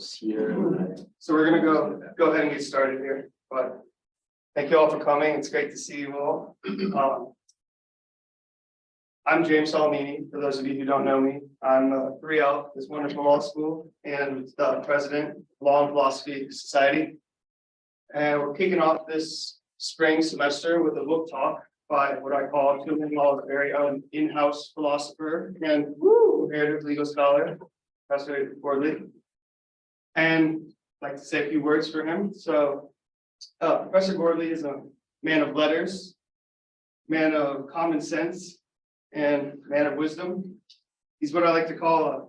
here. So we're gonna go ahead and get started here, but thank you all for coming. It's great to see you all. I'm James Salamini. For those of you who don't know me, I'm 3L, this wonderful law school, and the president of Law and Philosophy Society. And we're kicking off this spring semester with a book talk by what I call Human Law's very own in-house philosopher and comparative legal scholar, Professor Gordley. And I'd like to say a few words for him. So Professor Gordley is a man of letters, man of common sense, and man of wisdom. He's what I like to call a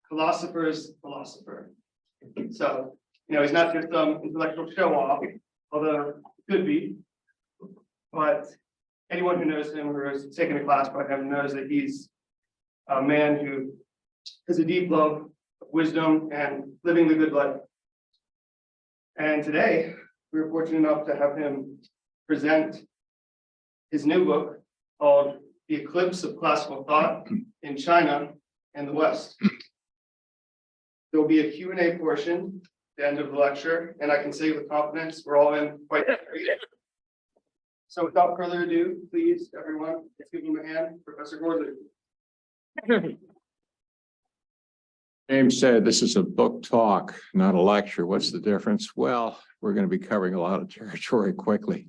philosopher's philosopher. So, he's not just some intellectual show-off, although it could be. But anyone who knows him or has taken a class by him knows that he's a man who has a deep love of wisdom and living the good life. And today, we were fortunate enough to have him present his new book called The Eclipse of Classical Thought in China and the West. There will be a Q&A portion at the end of the lecture, and I can say with confidence, we're all in quite great. So without further ado, please, everyone, let's give him a hand, Professor Gordley. James said this is a book talk, not a lecture. What's the difference? Well, we're going to be covering a lot of territory quickly.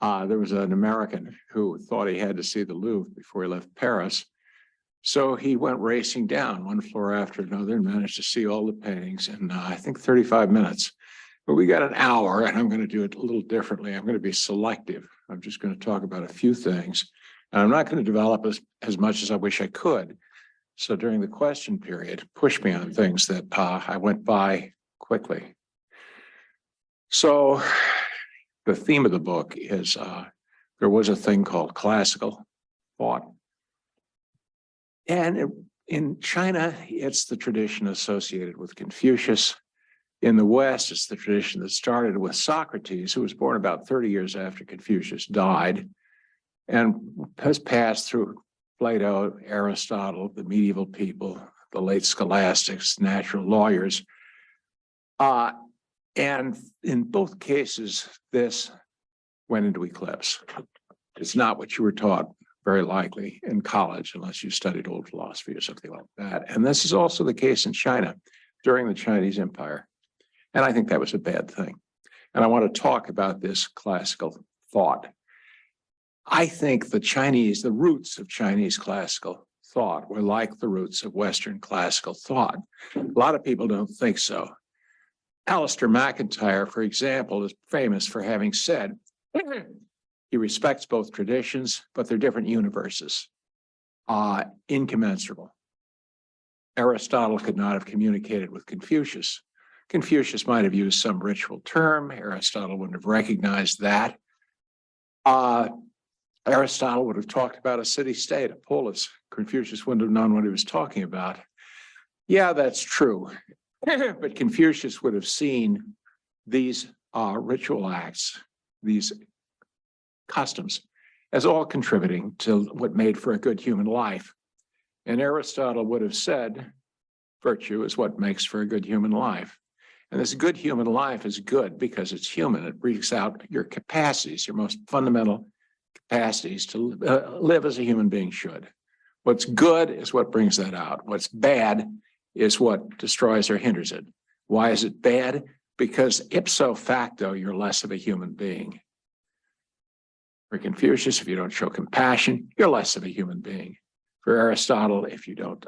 There was an American who thought he had to see the Louvre before he left Paris. So he went racing down one floor after another and managed to see all the paintings in, I think, 35 minutes. But we got an hour, and I'm going to do it a little differently. I'm going to be selective. I'm just going to talk about a few things. And I'm not going to develop as much as I wish I could. So during the question period, push me on things that I went by quickly. So the theme of the book is there was a thing called classical thought. And in China, it's the tradition associated with Confucius. In the West, it's the tradition that started with Socrates, who was born about 30 years after Confucius died, and has passed through Plato, Aristotle, the medieval people, the late scholastics, natural lawyers. And in both cases, this went into eclipse. It's not what you were taught, very likely, in college, unless you studied old philosophy or something like that. And this is also the case in China during the Chinese Empire. And I think that was a bad thing. And I want to talk about this classical thought. I think the roots of Chinese classical thought were like the roots of Western classical thought. A lot of people don't think so. Alistair McIntyre, for example, is famous for having said, he respects both traditions, but they're different universes, incommensurable. Aristotle could not have communicated with Confucius. Confucius might have used some ritual term. Aristotle wouldn't have recognized that. Aristotle would have talked about a city-state, a polis. Confucius wouldn't have known what he was talking about. Yeah, that's true. But Confucius would have seen these ritual acts, these customs, as all contributing to what made for a good human life. And Aristotle would have said, virtue is what makes for a good human life. And this good human life is good because it's human. It brings out your capacities, your most fundamental capacities to live as a human being should. What's good is what brings that out. What's bad is what destroys or hinders it. Why is it bad? Because ipso facto, you're less of a human being. For Confucius, if you don't show compassion, you're less of a human being. For Aristotle, if you don't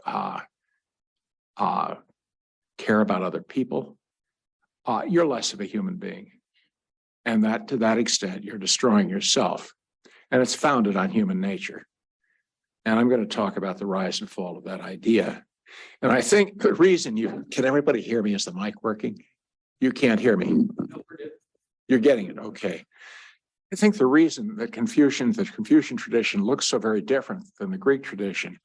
care about other people, you're less of a human being. And that to that extent, you're destroying yourself. And it's founded on human nature. And I'm going to talk about the rise and fall of that idea. And I think the reason can everybody hear me? Is the mic working? You can't hear me. You're getting it. Okay. I think the reason that the Confucian tradition looks so very different than the Greek tradition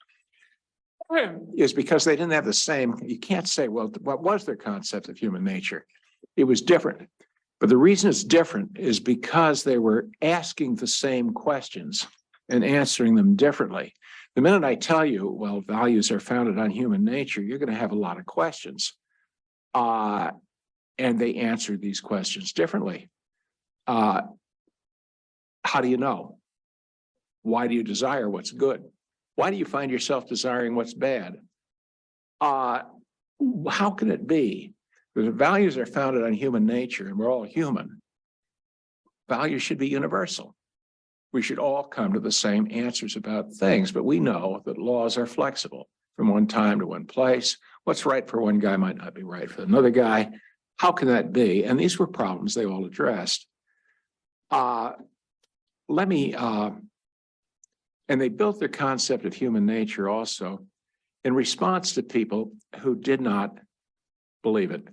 is because they didn't have the same, you can't say, well, what was their concept of human nature? It was different. But the reason it's different is because they were asking the same questions and answering them differently. The minute I tell you, well, values are founded on human nature, you're going to have a lot of questions. And they answered these questions differently. How do you know? Why do you desire what's good? Why do you find yourself desiring what's bad? How can it be? Because values are founded on human nature and we're all human. Values should be universal. We should all come to the same answers about things, but we know that laws are flexible from one time to one place. What's right for one guy might not be right for another guy. How can that be? And these were problems they all addressed. And they built their concept of human nature also in response to people who did not believe it.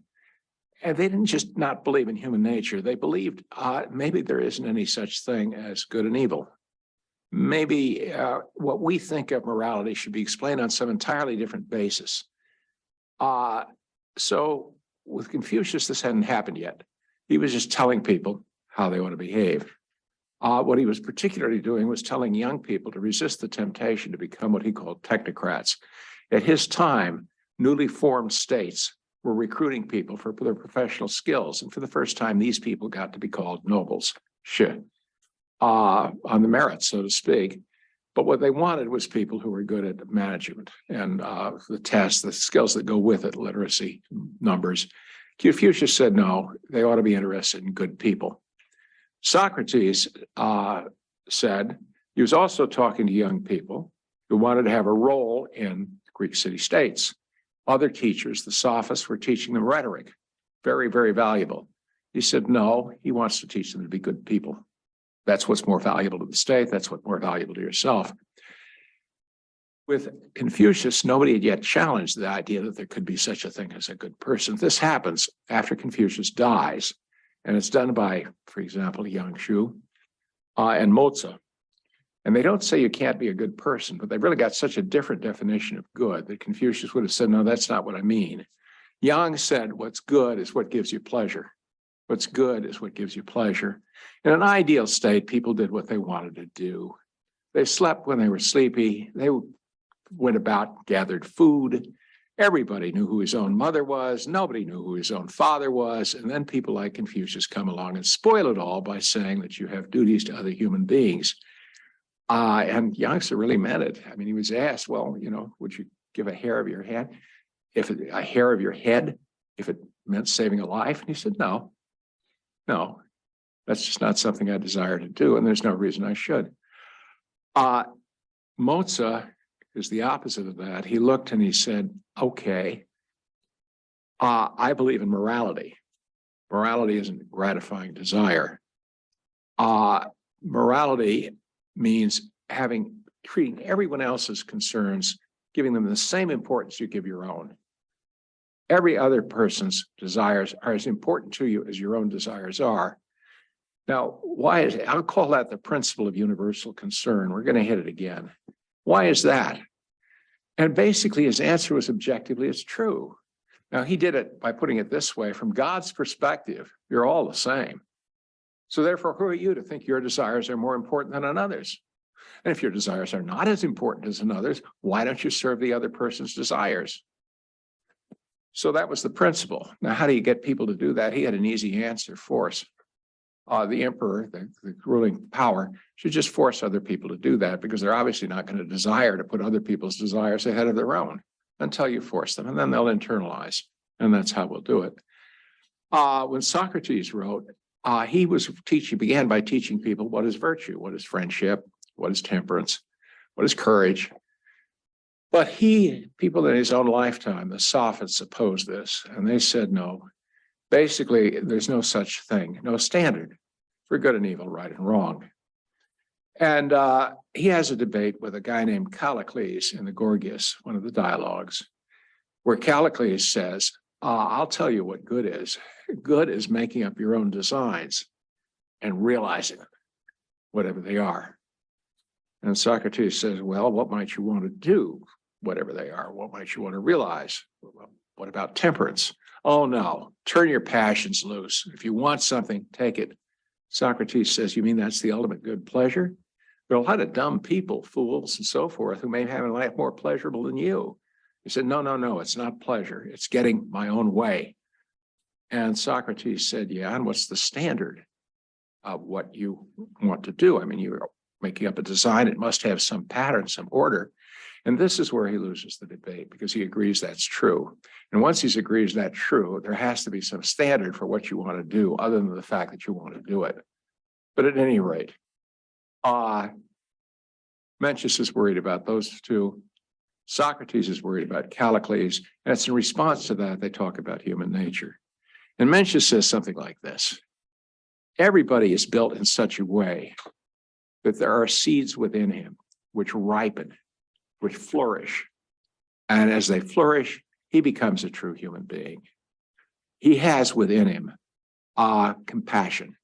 And they didn't just not believe in human nature. They believed maybe there isn't any such thing as good and evil. Maybe what we think of morality should be explained on some entirely different basis. So with Confucius, this hadn't happened yet. He was just telling people how they ought to behave. What he was particularly doing was telling young people to resist the temptation to become what he called technocrats. At his time, newly formed states were recruiting people for their professional skills. And for the first time, these people got to be called nobles, on the merits, so to speak. But what they wanted was people who were good at management and the tests, the skills that go with it, literacy, numbers. Confucius said, no, they ought to be interested in good people. Socrates said he was also talking to young people who wanted to have a role in Greek city-states. Other teachers, the sophists, were teaching them rhetoric, very, very valuable. He said, no, he wants to teach them to be good people. That's what's more valuable to the state. That's what's more valuable to yourself. With Confucius, nobody had yet challenged the idea that there could be such a thing as a good person. This happens after Confucius dies, and it's done by, for example, Yang Shu and Mozi. And they don't say you can't be a good person, but they've really got such a different definition of good that Confucius would have said, no, that's not what I mean. Yang said, what's good is what gives you pleasure. What's good is what gives you pleasure. In an ideal state, people did what they wanted to do. They slept when they were sleepy. They went about, gathered food. Everybody knew who his own mother was. Nobody knew who his own father was. And then people like Confucius come along and spoil it all by saying that you have duties to other human beings. And Yang really meant it. I mean, he was asked, well, would you give a hair of your head if it meant saving a life? And he said, no, that's just not something I desire to do. And there's no reason I should. Mozi is the opposite of that. He looked and he said, okay, I believe in morality. Morality isn't gratifying desire. Morality means treating everyone else's concerns, giving them the same importance you give your own. Every other person's desires are as important to you as your own desires are. Now, I'll call that the principle of universal concern. We're going to hit it again. Why is that? And basically his answer was objectively, it's true. Now he did it by putting it this way, from God's perspective, you're all the same. So therefore, who are you to think your desires are more important than another's? And if your desires are not as important as another's, why don't you serve the other person's desires? So that was the principle. Now, how do you get people to do that? He had an easy answer: force. The emperor, the ruling power, should just force other people to do that, because they're obviously not going to desire to put other people's desires ahead of their own until you force them, and then they'll internalize. And that's how we'll do it. When Socrates wrote, he began by teaching people what is virtue, what is friendship, what is temperance, what is courage. But people in his own lifetime, the sophists, opposed this, and they said no. Basically, there's no such thing, no standard for good and evil, right and wrong. And he has a debate with a guy named Callicles in the Gorgias, one of the dialogues, where Callicles says, I'll tell you what good is. Good is making up your own designs and realizing them, whatever they are. And Socrates says, well, what might you want to do, whatever they are? What might you want to realize? Well, what about temperance? Oh, no, turn your passions loose. If you want something, take it. Socrates says, you mean that's the ultimate good pleasure? There are a lot of dumb people, fools and so forth, who may have a life more pleasurable than you. He said, no, it's not pleasure. It's getting my own way. And Socrates said, yeah, and what's the standard of what you want to do? I mean, you're making up a design, it must have some pattern, some order. And this is where he loses the debate because he agrees that's true. And once he agrees that's true, there has to be some standard for what you want to do other than the fact that you want to do it. But at any rate, Mencius is worried about those two. Socrates is worried about Callicles. And it's in response to that they talk about human nature. And Mencius says something like this. Everybody is built in such a way that there are seeds within him which ripen, which flourish. And as they flourish, he becomes a true human being. He has within him compassion.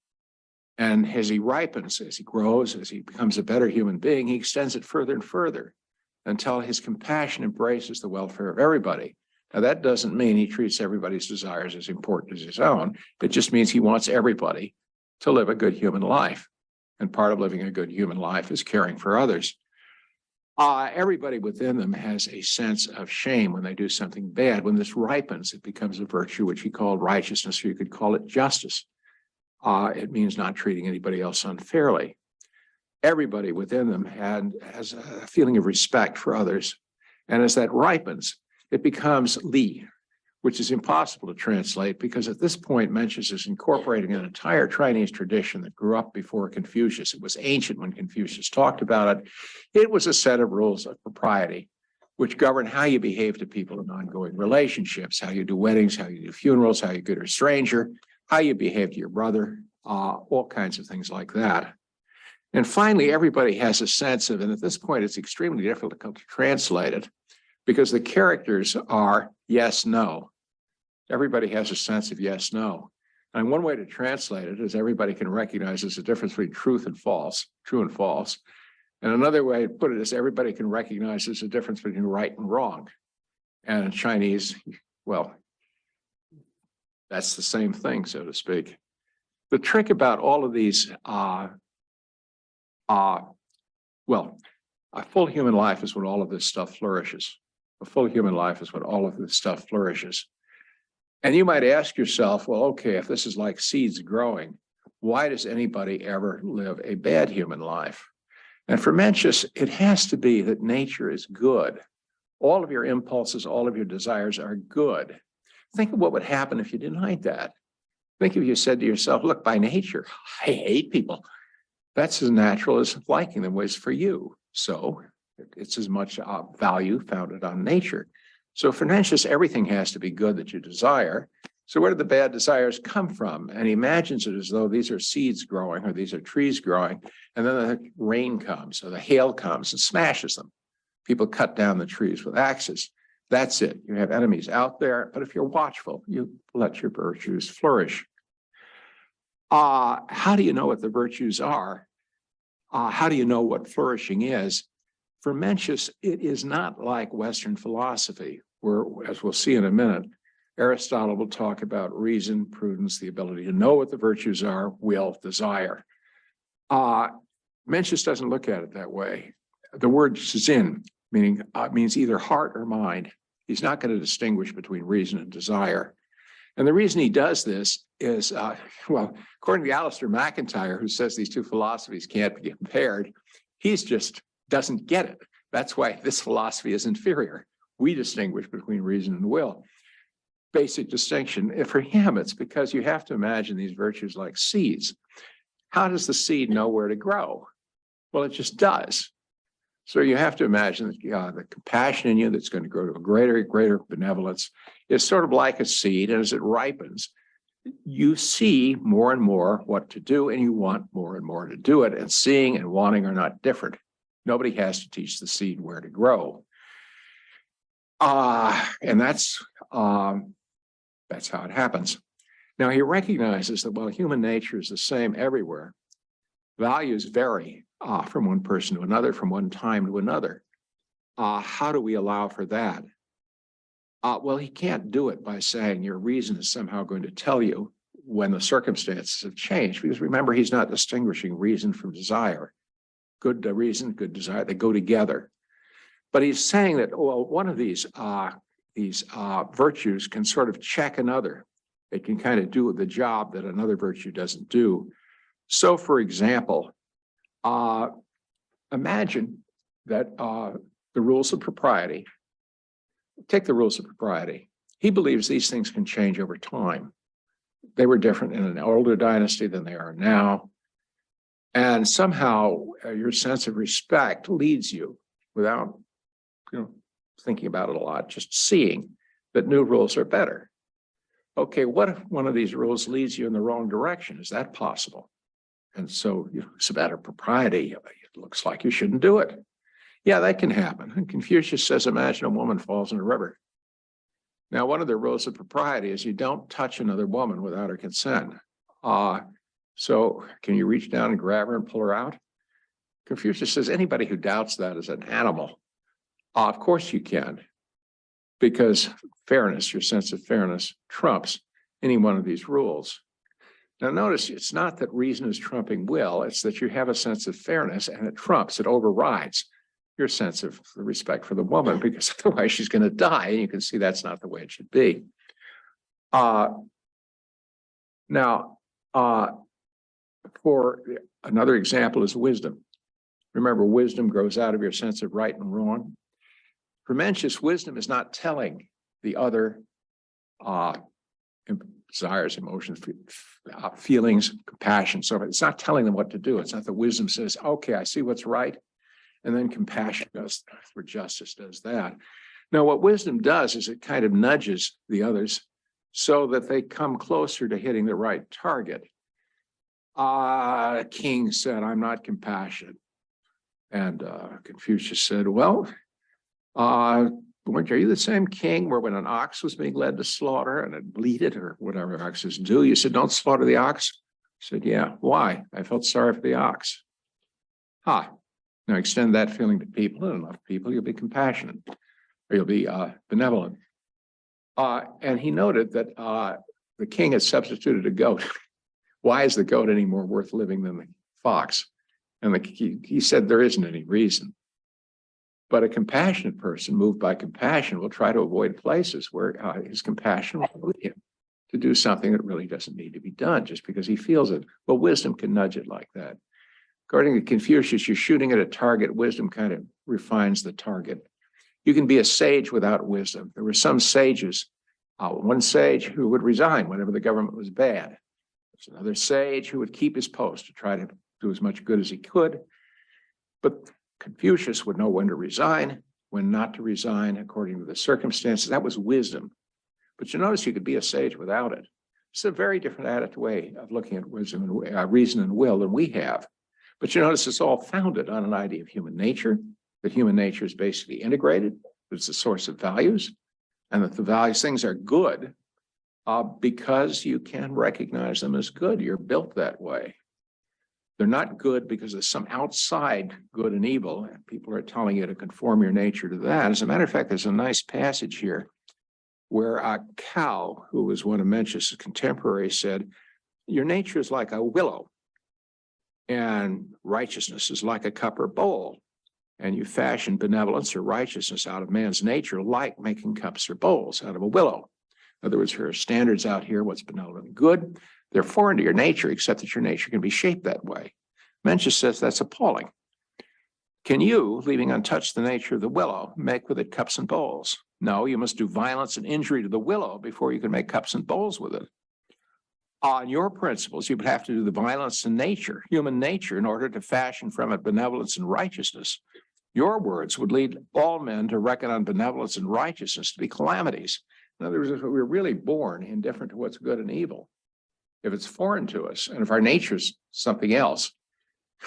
And as he ripens, as he grows, as he becomes a better human being, he extends it further and further until his compassion embraces the welfare of everybody. Now, that doesn't mean he treats everybody's desires as important as his own. It just means he wants everybody to live a good human life. And part of living a good human life is caring for others. Everybody within them has a sense of shame when they do something bad. When this ripens, it becomes a virtue, which he called righteousness, or you could call it justice. It means not treating anybody else unfairly. Everybody within them has a feeling of respect for others. And as that ripens, it becomes Li, which is impossible to translate because at this point, Mencius is incorporating an entire Chinese tradition that grew up before Confucius. It was ancient when Confucius talked about it. It was a set of rules of propriety, which govern how you behave to people in ongoing relationships, how you do weddings, how you do funerals, how you greet a stranger, how you behave to your brother, all kinds of things like that. And finally, everybody has a sense of, and at this point, it's extremely difficult to translate it because the characters are yes, no. Everybody has a sense of yes, no. And one way to translate it is everybody can recognize there's a difference between truth and false, true and false. And another way to put it is everybody can recognize there's a difference between right and wrong. And in Chinese, well, that's the same thing, so to speak. The trick about all of these, well, a full human life is when all of this stuff flourishes. A full human life is when all of this stuff flourishes. And you might ask yourself, well, okay, if this is like seeds growing, why does anybody ever live a bad human life? And for Mencius, it has to be that nature is good. All of your impulses, all of your desires are good. Think of what would happen if you denied that. Think if you said to yourself, look, by nature, I hate people. That's as natural as liking them was for you. So it's as much value founded on nature. So for Mencius, everything has to be good that you desire. So where do the bad desires come from? And he imagines it as though these are seeds growing or these are trees growing, and then the rain comes or the hail comes and smashes them. People cut down the trees with axes. That's it. You have enemies out there, but if you're watchful, you let your virtues flourish. How do you know what the virtues are? How do you know what flourishing is? For Mencius, it is not like Western philosophy, where, as we'll see in a minute, Aristotle will talk about reason, prudence, the ability to know what the virtues are, will, desire. Mencius doesn't look at it that way. The word Sinn means either heart or mind. He's not going to distinguish between reason and desire. And the reason he does this is, well, according to Alistair McIntyre, who says these two philosophies can't be compared, he's just doesn't get it. That's why this philosophy is inferior. We distinguish between reason and will. Basic distinction. If for him, it's because you have to imagine these virtues like seeds. How does the seed know where to grow? Well, it just does. So you have to imagine that the compassion in you that's going to grow to a greater benevolence is sort of like a seed. And as it ripens, you see more and more what to do, and you want more and more to do it. And seeing and wanting are not different. Nobody has to teach the seed where to grow. And that's how it happens. Now, he recognizes that while human nature is the same everywhere, values vary from one person to another, from one time to another. How do we allow for that? Well, he can't do it by saying your reason is somehow going to tell you when the circumstances have changed, because remember, he's not distinguishing reason from desire. Good reason, good desire, they go together. But he's saying that, well, one of these virtues can sort of check another. It can kind of do the job that another virtue doesn't do. So, for example, imagine that the rules of propriety, take the rules of propriety. He believes these things can change over time. They were different in an older dynasty than they are now. And somehow your sense of respect leads you without, thinking about it a lot, just seeing that new rules are better. Okay, what if one of these rules leads you in the wrong direction? Is that possible? And so it's a matter of propriety. It looks like you shouldn't do it. Yeah, that can happen. And Confucius says, imagine a woman falls in a river. Now, one of the rules of propriety is you don't touch another woman without her consent. So can you reach down and grab her and pull her out? Confucius says anybody who doubts that is an animal. Of course you can, because fairness, your sense of fairness, trumps any one of these rules. Now, notice it's not that reason is trumping will, it's that you have a sense of fairness and it trumps, it overrides your sense of the respect for the woman, because otherwise she's going to die. And you can see that's not the way it should be. For another example is wisdom. Remember, wisdom grows out of your sense of right and wrong. For Mencius, wisdom is not telling the other desires, emotions, feelings, compassion. So it's not telling them what to do. It's not that wisdom says, okay, I see what's right. And then compassion does, or justice does that. Now, what wisdom does is it kind of nudges the others so that they come closer to hitting the right target. King said, I'm not compassionate. And Confucius said, well, are you the same king where when an ox was being led to slaughter and it bleated or whatever oxes do, you said, don't slaughter the ox? I said, yeah. Why? I felt sorry for the ox. Now extend that feeling to people, and enough people, you'll be compassionate, or you'll be benevolent. And he noted that the king had substituted a goat. Why is the goat any more worth living than the fox? And he said there isn't any reason. But a compassionate person moved by compassion will try to avoid places where his compassion will lead him to do something that really doesn't need to be done just because he feels it. Well, wisdom can nudge it like that. According to Confucius, you're shooting at a target. Wisdom kind of refines the target. You can be a sage without wisdom. There were some sages, one sage who would resign whenever the government was bad. There's another sage who would keep his post to try to do as much good as he could. But Confucius would know when to resign, when not to resign according to the circumstances. That was wisdom. But you notice you could be a sage without it. It's a very different way of looking at wisdom and reason and will than we have. But you notice it's all founded on an idea of human nature, that human nature is basically integrated, that it's a source of values, and that the values, things are good because you can recognize them as good. You're built that way. They're not good because there's some outside good and evil, and people are telling you to conform your nature to that. As a matter of fact, there's a nice passage here where Cal, who was one of Mencius' contemporaries, said, your nature is like a willow, and righteousness is like a cup or bowl. And you fashion benevolence or righteousness out of man's nature, like making cups or bowls out of a willow. In other words, there are standards out here, what's benevolent and good. They're foreign to your nature, except that your nature can be shaped that way. Mencius says that's appalling. Can you, leaving untouched the nature of the willow, make with it cups and bowls? No, you must do violence and injury to the willow before you can make cups and bowls with it. On your principles, you would have to do the violence in nature, human nature, in order to fashion from it benevolence and righteousness. Your words would lead all men to reckon on benevolence and righteousness to be calamities. In other words, we're really born indifferent to what's good and evil. If it's foreign to us, and if our nature is something else,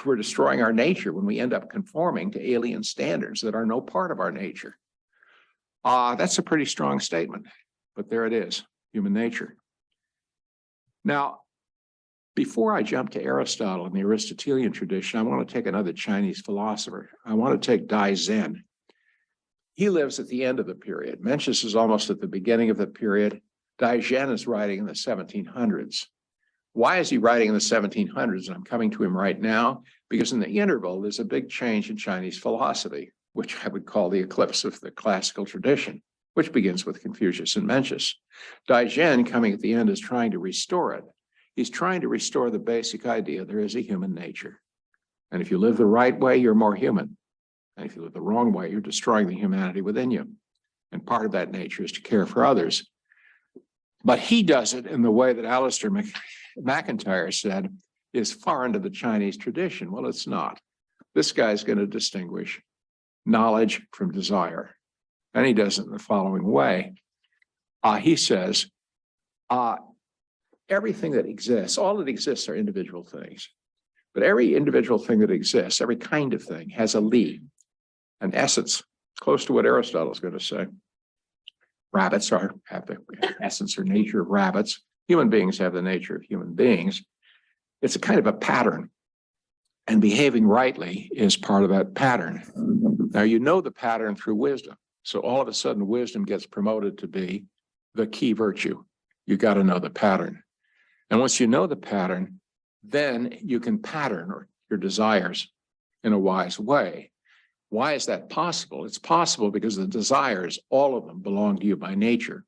we're destroying our nature when we end up conforming to alien standards that are no part of our nature. That's a pretty strong statement, but there it is, human nature. Now, before I jump to Aristotle and the Aristotelian tradition, I want to take another Chinese philosopher. I want to take Dai Zen. He lives at the end of the period. Mencius is almost at the beginning of the period. Dai Zen is writing in the 1700s. Why is he writing in the 1700s? And I'm coming to him right now, because in the interval, there's a big change in Chinese philosophy, which I would call the eclipse of the classical tradition. which begins with Confucius and Mencius. Daijian, coming at the end, is trying to restore it. He's trying to restore the basic idea there is a human nature. And if you live the right way, you're more human. And if you live the wrong way, you're destroying the humanity within you. And part of that nature is to care for others. But he does it in the way that Alistair McIntyre said is far into the Chinese tradition. Well, it's not. This guy's going to distinguish knowledge from desire. And he does it in the following way. He says, everything that exists, all that exists are individual things. But every individual thing that exists, every kind of thing, has a li, an essence, close to what Aristotle is going to say. Rabbits have the essence or nature of rabbits. Human beings have the nature of human beings. It's a kind of a pattern. And behaving rightly is part of that pattern. Now, you know the pattern through wisdom. So all of a sudden, wisdom gets promoted to be the key virtue. You got to know the pattern. And once you know the pattern, then you can pattern your desires in a wise way. Why is that possible? It's possible because the desires, all of them, belong to you by nature.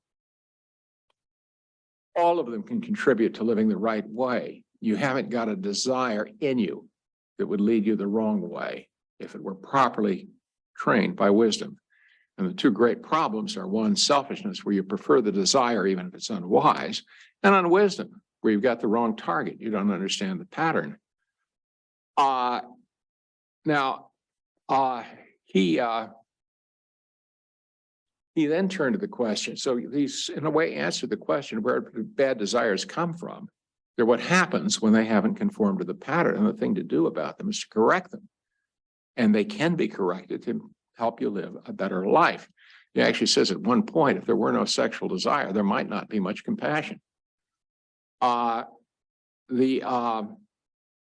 All of them can contribute to living the right way. You haven't got a desire in you that would lead you the wrong way if it were properly trained by wisdom. And the two great problems are, one, selfishness, where you prefer the desire even if it's unwise, and unwisdom, where you've got the wrong target. You don't understand the pattern. He then turned to the question. So he's, in a way, answered the question where bad desires come from. They're what happens when they haven't conformed to the pattern, and the thing to do about them is to correct them. And they can be corrected to help you live a better life. He actually says at one point, if there were no sexual desire, there might not be much compassion. The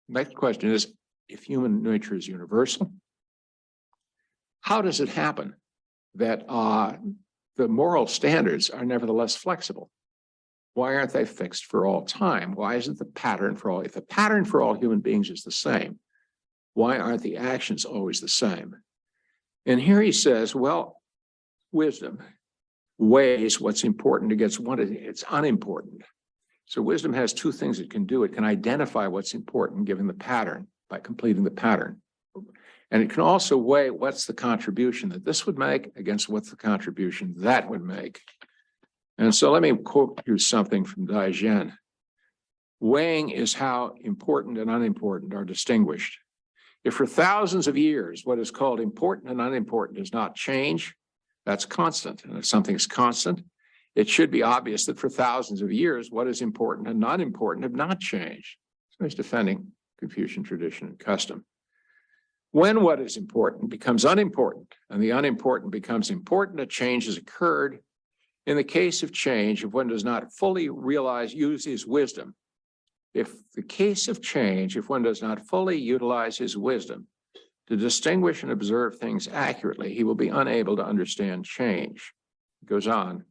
next question is, if human nature is universal, how does it happen that the moral standards are nevertheless flexible? Why aren't they fixed for all time? Why isn't the pattern for all? If the pattern for all human beings is the same, why aren't the actions always the same? And here he says, well, wisdom weighs what's important against what it's unimportant. So wisdom has two things it can do. It can identify what's important given the pattern by completing the pattern. And it can also weigh what's the contribution that this would make against what's the contribution that would make. And so let me quote you something from Daijian. Weighing is how important and unimportant are distinguished. If for thousands of years what is called important and unimportant does not change, that's constant. And if something's constant, it should be obvious that for thousands of years what is important and not important have not changed. So he's defending Confucian tradition and custom. When what is important becomes unimportant and the unimportant becomes important, a change has occurred. In the case of change, if one does not fully use his wisdom, if one does not fully utilize his wisdom to distinguish and observe things accurately, he will be unable to understand change. It goes on.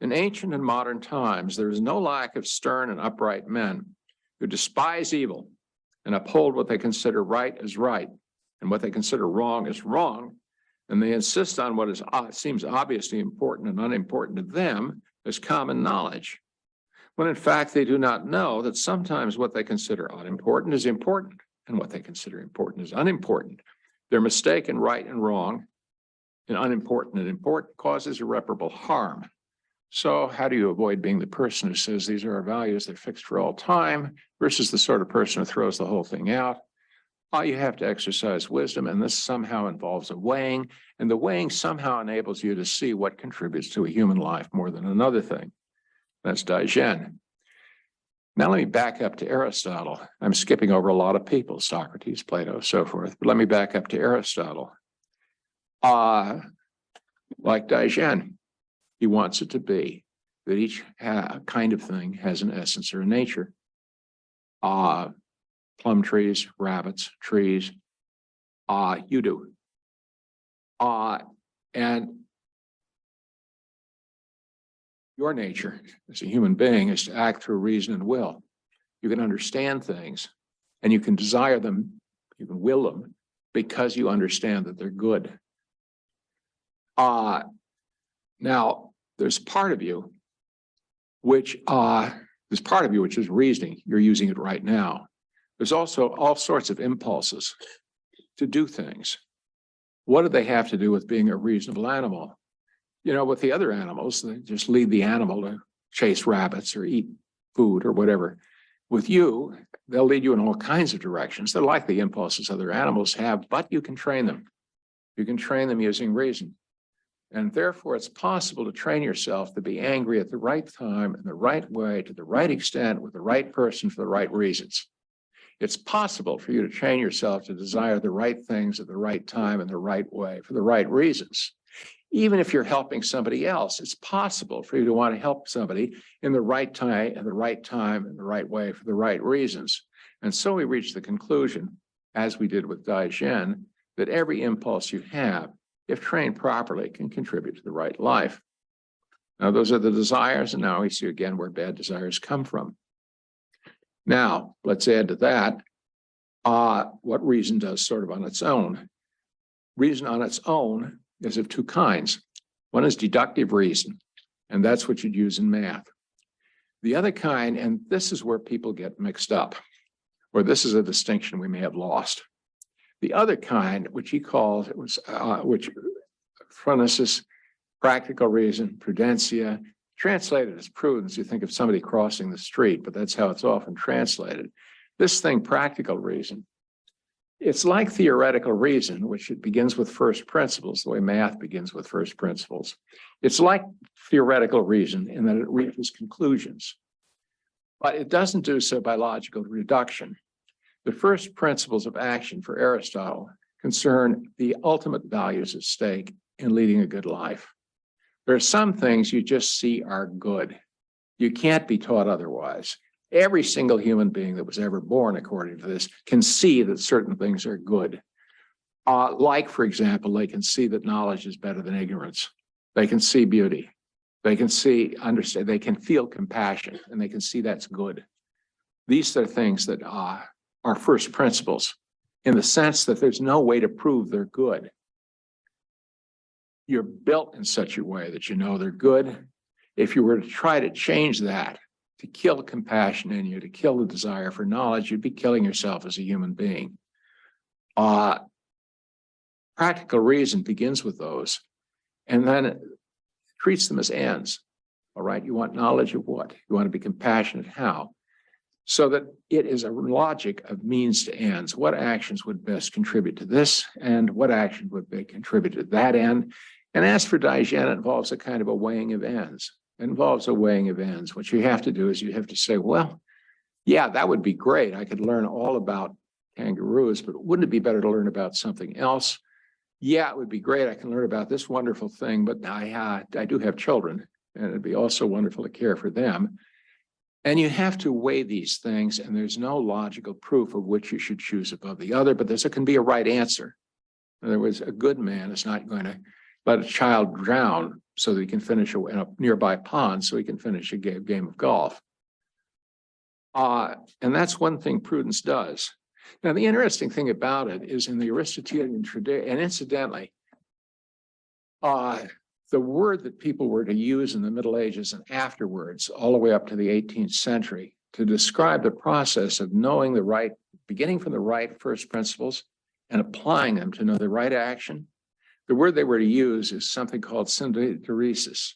In ancient and modern times, there is no lack of stern and upright men who despise evil and uphold what they consider right as right and what they consider wrong as wrong. And they insist on what seems obviously important and unimportant to them as common knowledge, when in fact they do not know that sometimes what they consider unimportant is important and what they consider important is unimportant. Their mistake in right and wrong, in unimportant and important, causes irreparable harm. So how do you avoid being the person who says these are our values, they're fixed for all time, versus the sort of person who throws the whole thing out? You have to exercise wisdom, and this somehow involves a weighing, and the weighing somehow enables you to see what contributes to a human life more than another thing. That's Daijian. Now let me back up to Aristotle. I'm skipping over a lot of people, Socrates, Plato, so forth, but let me back up to Aristotle. Like Daijian, he wants it to be that each kind of thing has an essence or a nature. Plum trees, rabbits, trees, you do. And your nature as a human being is to act through reason and will. You can understand things and you can desire them, you can will them because you understand that they're good. Now, there's part of you which is reasoning. You're using it right now. There's also all sorts of impulses to do things. What do they have to do with being a reasonable animal? You know, with the other animals, they just lead the animal to chase rabbits or eat food or whatever. With you, they'll lead you in all kinds of directions. They're like the impulses other animals have, but you can train them. You can train them using reason. And therefore, it's possible to train yourself to be angry at the right time, in the right way, to the right extent, with the right person for the right reasons. It's possible for you to train yourself to desire the right things at the right time in the right way for the right reasons. Even if you're helping somebody else, it's possible for you to want to help somebody in the right time, in the right way for the right reasons. And so we reach the conclusion, as we did with Dai Zhen, that every impulse you have, if trained properly, can contribute to the right life. Now, those are the desires, and now we see again where bad desires come from. Now, let's add to that what reason does sort of on its own. Reason on its own is of two kinds. One is deductive reason, and that's what you'd use in math. The other kind, and this is where people get mixed up, or this is a distinction we may have lost. The other kind, which he calls, which phronesis, practical reason, prudentia, translated as prudence. You think of somebody crossing the street, but that's how it's often translated. This thing, practical reason, it's like theoretical reason, which it begins with first principles, the way math begins with first principles. It's like theoretical reason in that it reaches conclusions, but it doesn't do so by logical reduction. The first principles of action for Aristotle concern the ultimate values at stake in leading a good life. There are some things you just see are good. You can't be taught otherwise. Every single human being that was ever born, according to this, can see that certain things are good. Like, for example, they can see that knowledge is better than ignorance. They can see beauty. They can see, understand, they can feel compassion, and they can see that's good. These are things that are first principles in the sense that there's no way to prove they're good. You're built in such a way that you know they're good. If you were to try to change that, to kill compassion in you, to kill the desire for knowledge, you'd be killing yourself as a human being. Practical reason begins with those, and then it treats them as ends. All right, you want knowledge of what? You want to be compassionate, how? So that it is a logic of means to ends. What actions would best contribute to this, and what action would contribute to that end? And as for Dai Zhen, it involves a kind of a weighing of ends. It involves a weighing of ends. What you have to do is you have to say, well, yeah, that would be great. I could learn all about kangaroos, but wouldn't it be better to learn about something else? Yeah, it would be great. I can learn about this wonderful thing, but I do have children, and it'd be also wonderful to care for them. And you have to weigh these things, and there's no logical proof of which you should choose above the other, but there can be a right answer. In other words, a good man is not going to let a child drown so that he can finish in a nearby pond so he can finish a game of golf. And that's one thing prudence does. Now, the interesting thing about it is in the Aristotelian tradition, and incidentally, the word that people were to use in the Middle Ages and afterwards, all the way up to the 18th century, to describe the process of knowing the right, beginning from the right first principles and applying them to know the right action, the word they were to use is something called synderesis.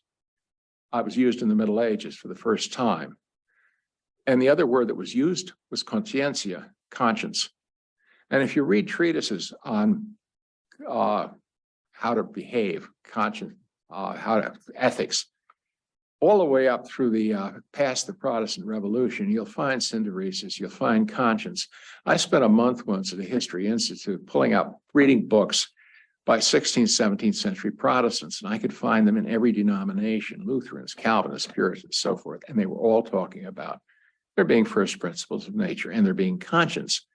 It was used in the Middle Ages for the first time. And the other word that was used was conscientia, conscience. And if you read treatises on how to behave, conscience, ethics, all the way up through the past the Protestant Revolution, you'll find synderesis, you'll find conscience. I spent a month once at a History Institute pulling out, reading books by 16th, 17th century Protestants, and I could find them in every denomination, Lutherans, Calvinists, Puritans, so forth, and they were all talking about there being first principles of nature and there being conscience.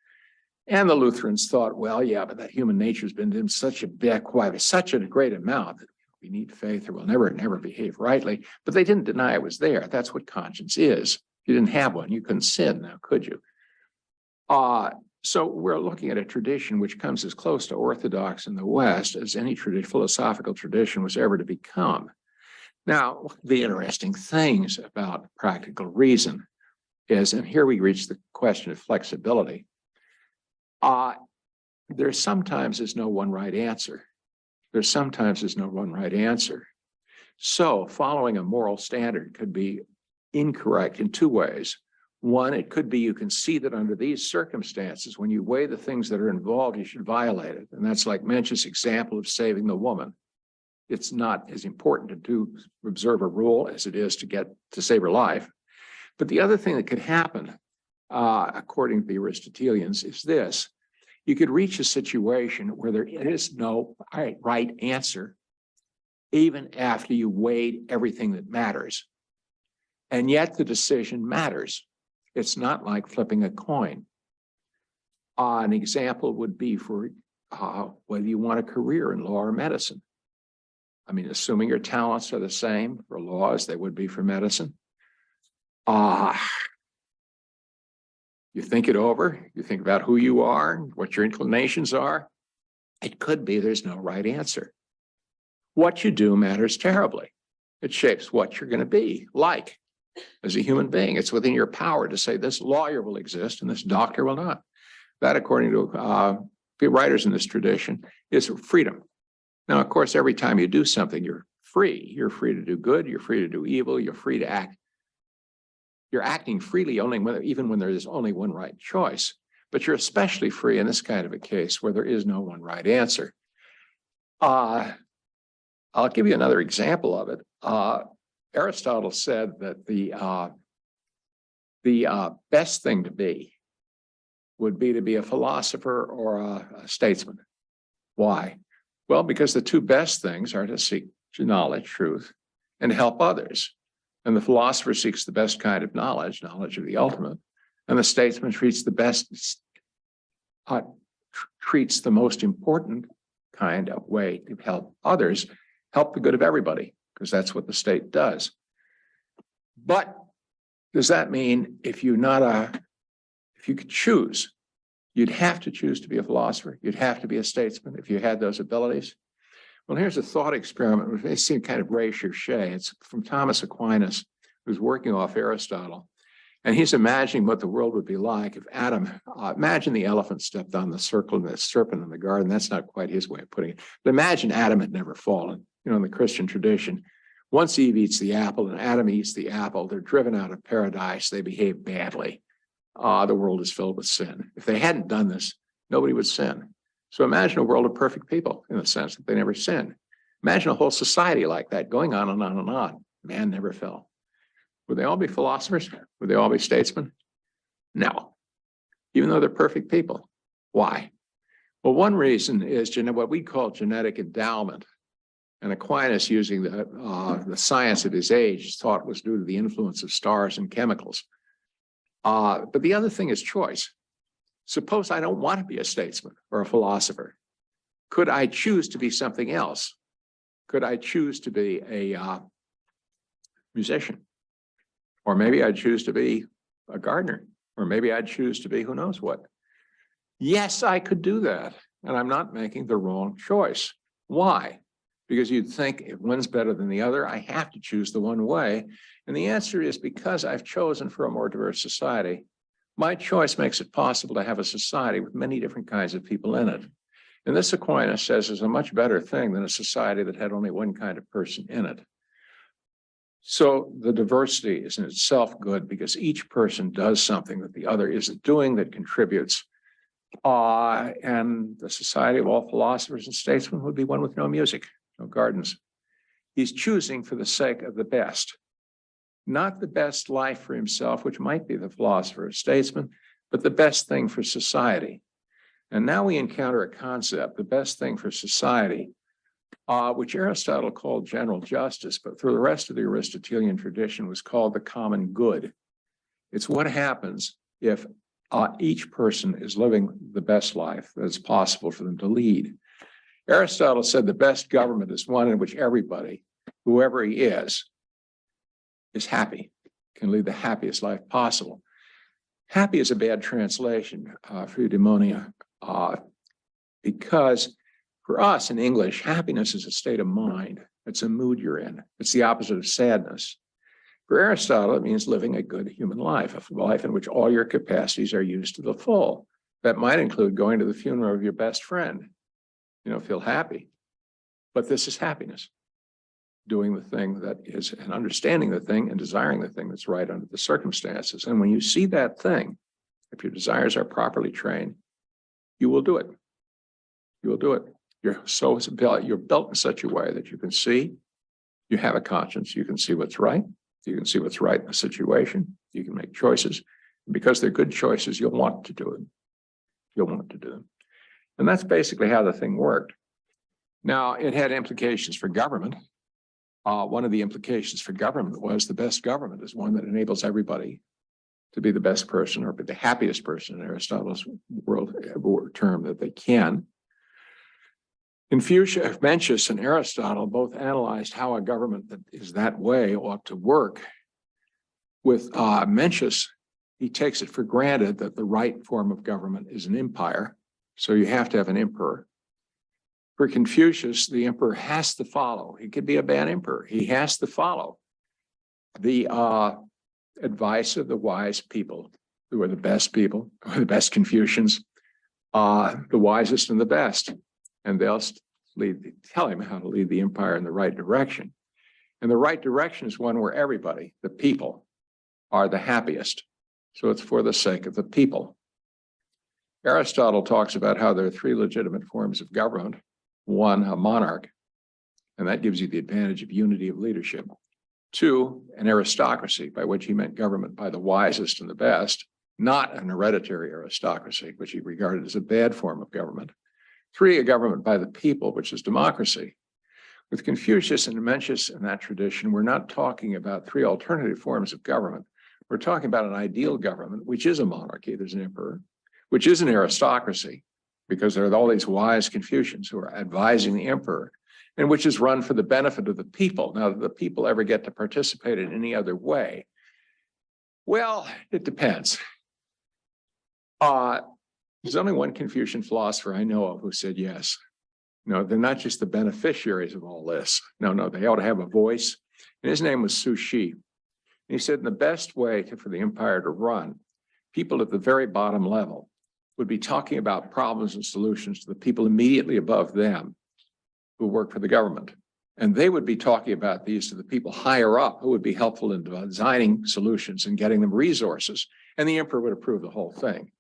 And the Lutherans thought, well, yeah, but that human nature has been in such a great amount that we need faith or we'll never behave rightly. But they didn't deny it was there. That's what conscience is. If you didn't have one, you couldn't sin now, could you? So we're looking at a tradition which comes as close to orthodox in the West as any philosophical tradition was ever to become. Now, the interesting things about practical reason is, and here we reach the question of flexibility. There sometimes is no one right answer. There sometimes is no one right answer. So following a moral standard could be incorrect in two ways. One, it could be you can see that under these circumstances, when you weigh the things that are involved, you should violate it. And that's like Mensch's example of saving the woman. It's not as important to observe a rule as it is to save her life. But the other thing that could happen, according to the Aristotelians, is this. You could reach a situation where there is no right answer, even after you weighed everything that matters. And yet the decision matters. It's not like flipping a coin. An example would be for whether you want a career in law or medicine. I mean, assuming your talents are the same for law as they would be for medicine. You think it over, you think about who you are, what your inclinations are. It could be there's no right answer. What you do matters terribly. It shapes what you're going to be like as a human being. It's within your power to say this lawyer will exist and this doctor will not. That, according to the writers in this tradition, is freedom. Now, of course, every time you do something, you're free. You're free to do good. You're free to do evil. You're free to act. You're acting freely even when there is only one right choice. But you're especially free in this kind of a case where there is no one right answer. I'll give you another example of it. Aristotle said that the best thing to be would be to be a philosopher or a statesman. Why? Well, because the two best things are to seek knowledge, truth, and help others. And the philosopher seeks the best kind of knowledge of the ultimate. And the statesman treats treats the most important kind of way to help others, help the good of everybody, because that's what the state does. But does that mean if you could choose, you'd have to choose to be a philosopher, you'd have to be a statesman if you had those abilities? Well, here's a thought experiment which may seem kind of recherché. It's from Thomas Aquinas, who's working off Aristotle. And he's imagining what the world would be like if Adam, imagine the elephant stepped on the circle and the serpent in the garden. That's not quite his way of putting it. But imagine Adam had never fallen. You know, in the Christian tradition, once Eve eats the apple and Adam eats the apple, they're driven out of paradise. They behave badly. The world is filled with sin. If they hadn't done this, nobody would sin. So imagine a world of perfect people in the sense that they never sin. Imagine a whole society like that going on and on and on. Man never fell. Would they all be philosophers? Would they all be statesmen? No, even though they're perfect people. Why? Well, one reason is what we call genetic endowment. And Aquinas, using the science of his age, thought was due to the influence of stars and chemicals. But the other thing is choice. Suppose I don't want to be a statesman or a philosopher. Could I choose to be something else? Could I choose to be a musician? Or maybe I'd choose to be a gardener. Or maybe I'd choose to be who knows what. Yes, I could do that. And I'm not making the wrong choice. Why? Because you'd think if one's better than the other, I have to choose the one way. And the answer is because I've chosen for a more diverse society. My choice makes it possible to have a society with many different kinds of people in it. And this, Aquinas says, is a much better thing than a society that had only one kind of person in it. So the diversity is in itself good because each person does something that the other isn't doing that contributes. And the society of all philosophers and statesmen would be one with no music, no gardens. He's choosing for the sake of the best. Not the best life for himself, which might be the philosopher or statesman, but the best thing for society. And now we encounter a concept, the best thing for society, which Aristotle called general justice, but through the rest of the Aristotelian tradition was called the common good. It's what happens if each person is living the best life that's possible for them to lead. Aristotle said the best government is one in which everybody, whoever he is happy, can lead the happiest life possible. Happy is a bad translation for eudaimonia, because for us in English, happiness is a state of mind. It's a mood you're in. It's the opposite of sadness. For Aristotle, it means living a good human life, a life in which all your capacities are used to the full. That might include going to the funeral of your best friend. You know, feel happy. But this is happiness. Doing the thing that is, and understanding the thing and desiring the thing that's right under the circumstances. And when you see that thing, if your desires are properly trained, you will do it. You will do it. You're built in such a way that you can see, you have a conscience, you can see what's right, you can see what's right in the situation, you can make choices. And because they're good choices, you'll want to do it. You'll want to do them. And that's basically how the thing worked. Now, it had implications for government. One of the implications for government was the best government is one that enables everybody to be the best person or be the happiest person in Aristotle's world term that they can. Confucius, Mencius, and Aristotle both analyzed how a government that is that way ought to work. With Mencius, he takes it for granted that the right form of government is an empire, so you have to have an emperor. For Confucius, the emperor has to follow. He could be a bad emperor. He has to follow the advice of the wise people, who are the best people, or the best Confucians, the wisest and the best. And they'll tell him how to lead the empire in the right direction. And the right direction is one where everybody, the people, are the happiest. So it's for the sake of the people. Aristotle talks about how there are three legitimate forms of government. One, a monarch, and that gives you the advantage of unity of leadership. Two, an aristocracy, by which he meant government by the wisest and the best, not an hereditary aristocracy, which he regarded as a bad form of government. Three, a government by the people, which is democracy. With Confucius and Mencius in that tradition, we're not talking about three alternative forms of government. We're talking about an ideal government, which is a monarchy, there's an emperor, which is an aristocracy, because there are all these wise Confucians who are advising the emperor, and which is run for the benefit of the people. Now, do the people ever get to participate in any other way? Well, it depends. There's only one Confucian philosopher I know of who said yes. No, they're not just the beneficiaries of all this. No, they ought to have a voice. And his name was Su Shi. And he said, the best way for the empire to run, people at the very bottom level would be talking about problems and solutions to the people immediately above them who work for the government. And they would be talking about these to the people higher up who would be helpful in designing solutions and getting them resources. And the emperor would approve the whole thing.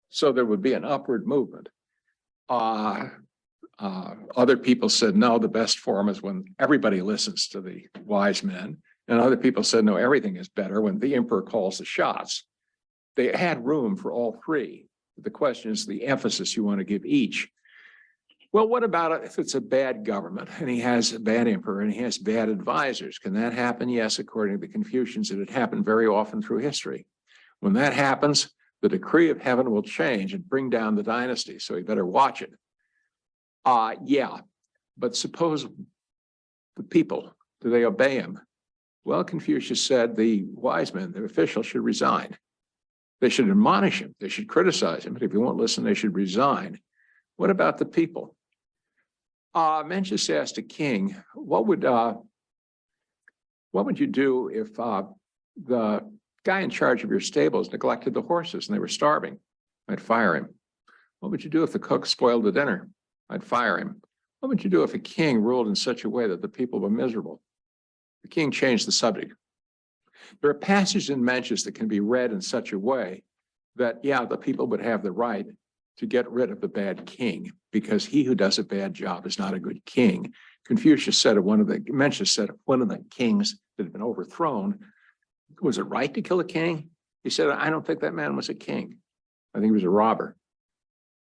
So there would be an upward movement. Other people said, no, the best form is when everybody listens to the wise men. And other people said, no, everything is better when the emperor calls the shots. They had room for all three. The question is the emphasis you want to give each. Well, what about it if it's a bad government and he has a bad emperor and he has bad advisors? Can that happen? Yes, according to the Confucians, it had happened very often through history. When that happens, the decree of heaven will change and bring down the dynasty, so you better watch it. Yeah, but suppose the people, do they obey him? Well, Confucius said the wise men, the officials, should resign. They should admonish him. They should criticize him. But if he won't listen, they should resign. What about the people? Mencius asked a king, what would you do if the guy in charge of your stables neglected the horses and they were starving? I'd fire him. What would you do if the cook spoiled the dinner? I'd fire him. What would you do if a king ruled in such a way that the people were miserable? The king changed the subject. There are passages in Mencius that can be read in such a way that, yeah, the people would have the right to get rid of the bad king, because he who does a bad job is not a good king. Confucius said Mencius said of one of the kings that had been overthrown, was it right to kill a king? He said, I don't think that man was a king. I think he was a robber.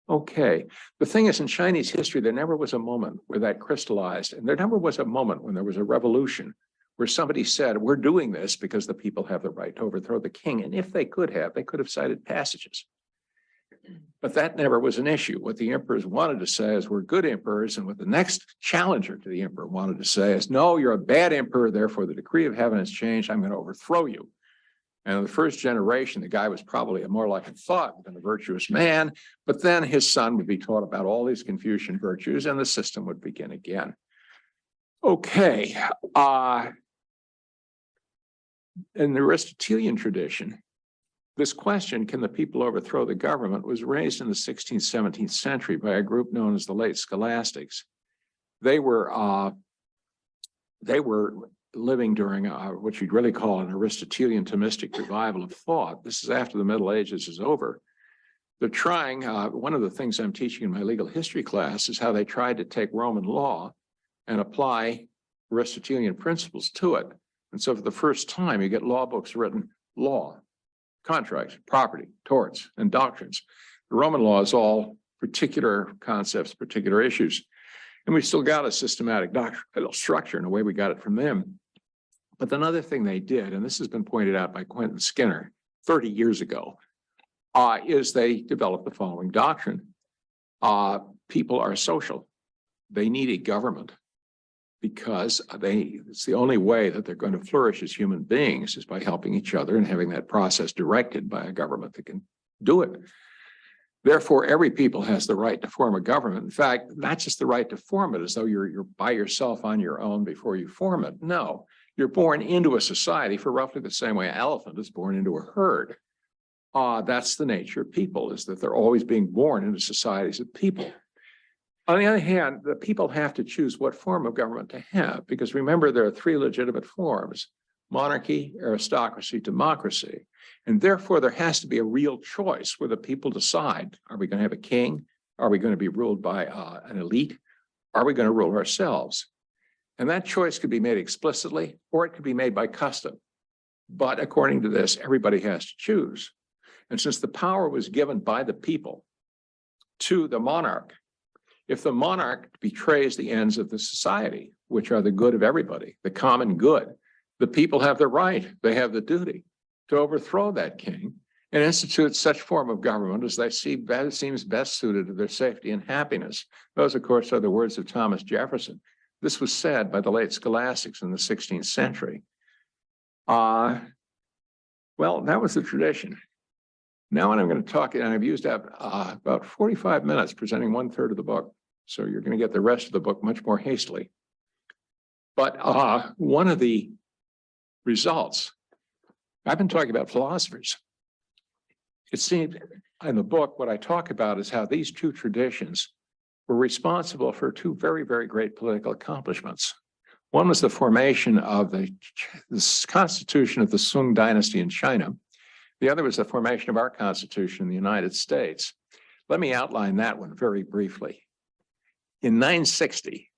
Okay. The thing is, in Chinese history, there never was a moment where that crystallized, and there never was a moment when there was a revolution where somebody said, we're doing this because the people have the right to overthrow the king. And if they could have cited passages. But that never was an issue. What the emperors wanted to say is, we're good emperors. And what the next challenger to the emperor wanted to say is, no, you're a bad emperor. Therefore, the decree of heaven has changed. I'm going to overthrow you. And in the first generation, the guy was probably a more like a thought than a virtuous man. But then his son would be taught about all these Confucian virtues and the system would begin again. Okay, in the Aristotelian tradition, this question, can the people overthrow the government, was raised in the 16th, 17th century by a group known as the late scholastics. They were living during what you'd really call an Aristotelian Thomistic revival of thought. This is after the Middle Ages is over. They're trying, one of the things I'm teaching in my legal history class is how they tried to take Roman law and apply Aristotelian principles to it. And so for the first time, you get law books written, law, contracts, property, torts, and doctrines. The Roman law is all particular concepts, particular issues. And we still got a systematic doctrinal structure in a way we got it from them. But another thing they did, and this has been pointed out by Quentin Skinner 30 years ago, is they developed the following doctrine. People are social. They need a government because it's the only way that they're going to flourish as human beings is by helping each other and having that process directed by a government that can do it. Therefore, every people has the right to form a government. In fact, not just the right to form it as though you're by yourself on your own before you form it. No, you're born into a society for roughly the same way an elephant is born into a herd. That's the nature of people, is that they're always being born into societies of people. On the other hand, the people have to choose what form of government to have, because remember, there are three legitimate forms: monarchy, aristocracy, democracy. And therefore, there has to be a real choice where the people decide, are we going to have a king? Are we going to be ruled by an elite? Are we going to rule ourselves? And that choice could be made explicitly, or it could be made by custom. But according to this, everybody has to choose. And since the power was given by the people to the monarch, if the monarch betrays the ends of the society, which are the good of everybody, the common good, the people have the right, they have the duty to overthrow that king and institute such form of government as they see seems best suited to their safety and happiness. Those, of course, are the words of Thomas Jefferson. This was said by the late scholastics in the 16th century. Well, that was the tradition. Now, when I'm going to talk, and I've used up about 45 minutes presenting 1/3 of the book, so you're going to get the rest of the book much more hastily. But one of the results, I've been talking about philosophers. It seems in the book, what I talk about is how these two traditions were responsible for two very, very great political accomplishments. One was the formation of the constitution of the Sung dynasty in China. The other was the formation of our Constitution in the United States. Let me outline that one very briefly. In 960,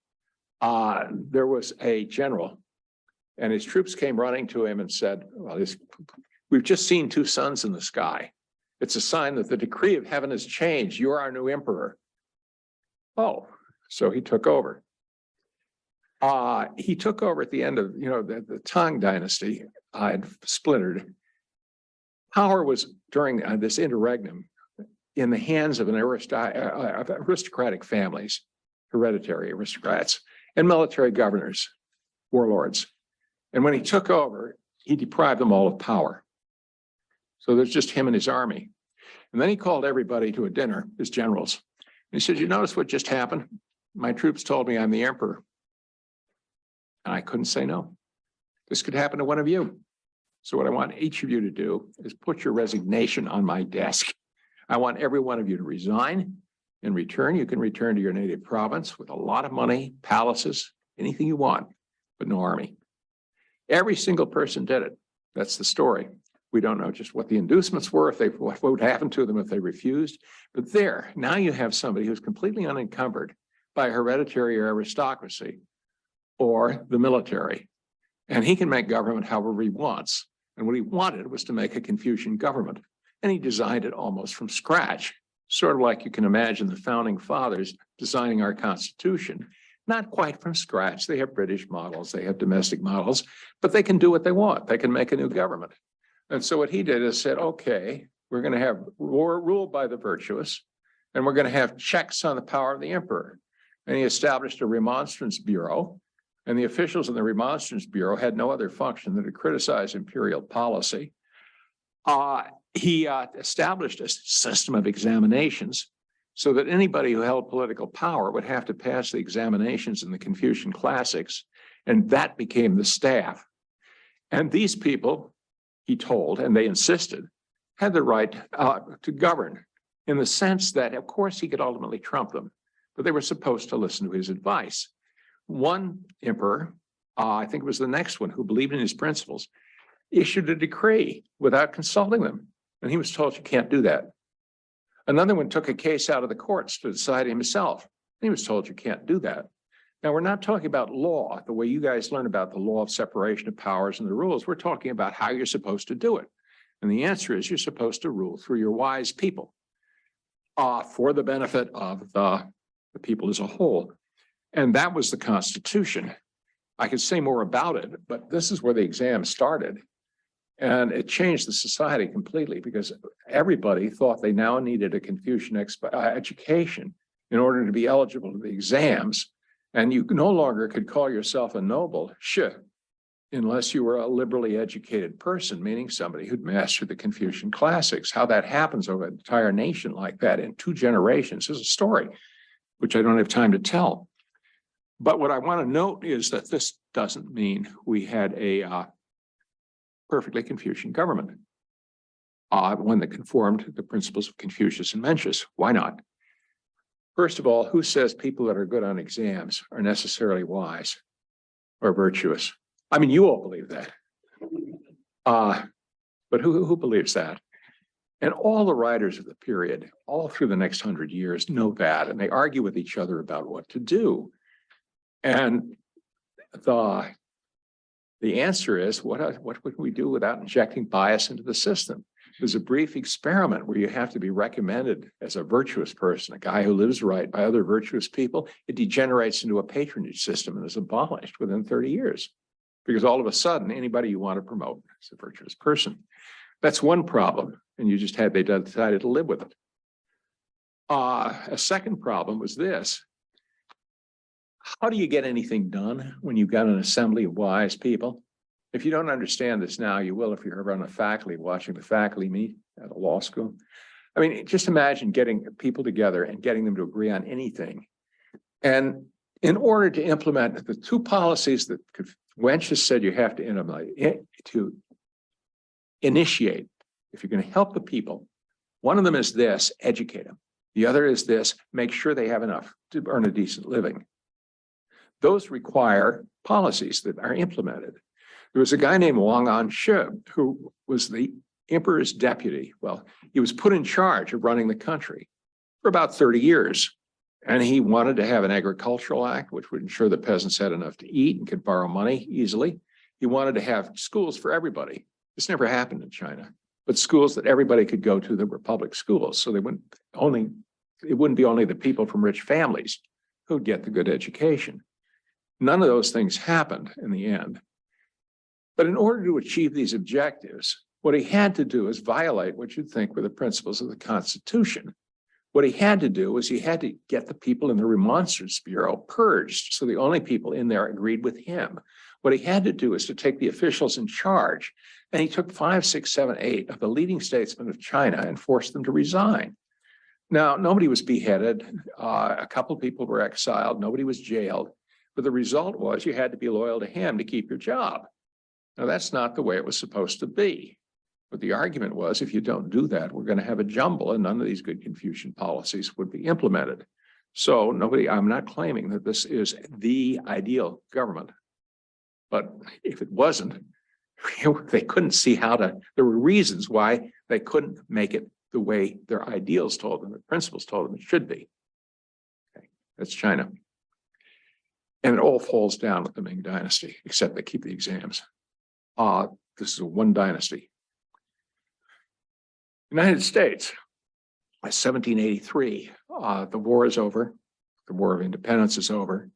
there was a general, and his troops came running to him and said, well, we've just seen two suns in the sky. It's a sign that the decree of heaven has changed. You're our new emperor. Oh, so he took over. He took over at the end of, the Tang dynasty had splintered. Power was during this interregnum in the hands of aristocratic families, hereditary aristocrats, and military governors, warlords. And when he took over, he deprived them all of power. So there's just him and his army. And then he called everybody to a dinner, his generals. And he said, you notice what just happened? My troops told me I'm the emperor. And I couldn't say no. This could happen to one of you. So what I want each of you to do is put your resignation on my desk. I want every one of you to resign. In return, you can return to your native province with a lot of money, palaces, anything you want, but no army. Every single person did it. That's the story. We don't know just what the inducements were, what would happen to them if they refused. But there, now you have somebody who's completely unencumbered by hereditary aristocracy or the military. And he can make government however he wants. And what he wanted was to make a Confucian government. And he designed it almost from scratch, sort of like you can imagine the founding fathers designing our Constitution. Not quite from scratch. They have British models, they have domestic models, but they can do what they want. They can make a new government. And so what he did is said, okay, we're going to have rule by the virtuous, and we're going to have checks on the power of the emperor. And he established a remonstrance bureau. And the officials in the Remonstrance Bureau had no other function than to criticize imperial policy. He established a system of examinations so that anybody who held political power would have to pass the examinations in the Confucian classics. And that became the staff. And these people, he told, and they insisted, had the right to govern in the sense that, of course, he could ultimately trump them, but they were supposed to listen to his advice. One emperor, I think it was the next one, who believed in his principles, issued a decree without consulting them. And he was told, you can't do that. Another one took a case out of the courts to decide himself. And he was told, you can't do that. Now, we're not talking about law, the way you guys learn about the law of separation of powers and the rules. We're talking about how you're supposed to do it. And the answer is you're supposed to rule through your wise people for the benefit of the people as a whole. And that was the Constitution. I could say more about it, but this is where the exam started. And it changed the society completely because everybody thought they now needed a Confucian education in order to be eligible to the exams. And you no longer could call yourself a noble, unless you were a liberally educated person, meaning somebody who'd mastered the Confucian classics. How that happens over an entire nation like that in 2 generations is a story, which I don't have time to tell. But what I want to note is that this doesn't mean we had a perfectly Confucian government, one that conformed to the principles of Confucius and Mencius. Why not? First of all, who says people that are good on exams are necessarily wise or virtuous? I mean, you all believe that. But who believes that? And all the writers of the period, all through the next 100 years, know that, and they argue with each other about what to do. And the answer is, what would we do without injecting bias into the system? There's a brief experiment where you have to be recommended as a virtuous person, a guy who lives right by other virtuous people. It degenerates into a patronage system and is abolished within 30 years. Because all of a sudden, anybody you want to promote is a virtuous person. That's one problem. And they decided to live with it. A second problem was this. How do you get anything done when you've got an assembly of wise people? If you don't understand this now, you will if you're ever on a faculty, watching the faculty meet at a law school. I mean, just imagine getting people together and getting them to agree on anything. And in order to implement the 2 policies that Mencius said you have to initiate, if you're going to help the people, one of them is this, educate them. The other is this, make sure they have enough to earn a decent living. Those require policies that are implemented. There was a guy named Wang Anshi who was the emperor's deputy. Well, he was put in charge of running the country for about 30 years. And he wanted to have an agricultural act, which would ensure the peasants had enough to eat and could borrow money easily. He wanted to have schools for everybody. This never happened in China, but schools that everybody could go to that were public schools. So it wouldn't be only the people from rich families who'd get the good education. None of those things happened in the end. But in order to achieve these objectives, what he had to do is violate what you'd think were the principles of the Constitution. What he had to do was he had to get the people in the Remonstrance Bureau purged, so the only people in there agreed with him. What he had to do is to take the officials in charge, and he took 5, 6, 7, 8 of the leading statesmen of China and forced them to resign. Now, nobody was beheaded. A couple of people were exiled. Nobody was jailed. But the result was you had to be loyal to him to keep your job. Now, that's not the way it was supposed to be. But the argument was, if you don't do that, we're going to have a jumble and none of these good Confucian policies would be implemented. So I'm not claiming that this is the ideal government. But if it wasn't, they couldn't see there were reasons why they couldn't make it the way their ideals told them, the principles told them it should be. Okay, that's China. And it all falls down with the Ming Dynasty, except they keep the exams. This is one dynasty. United States, 1783, the war is over. The War of Independence is over.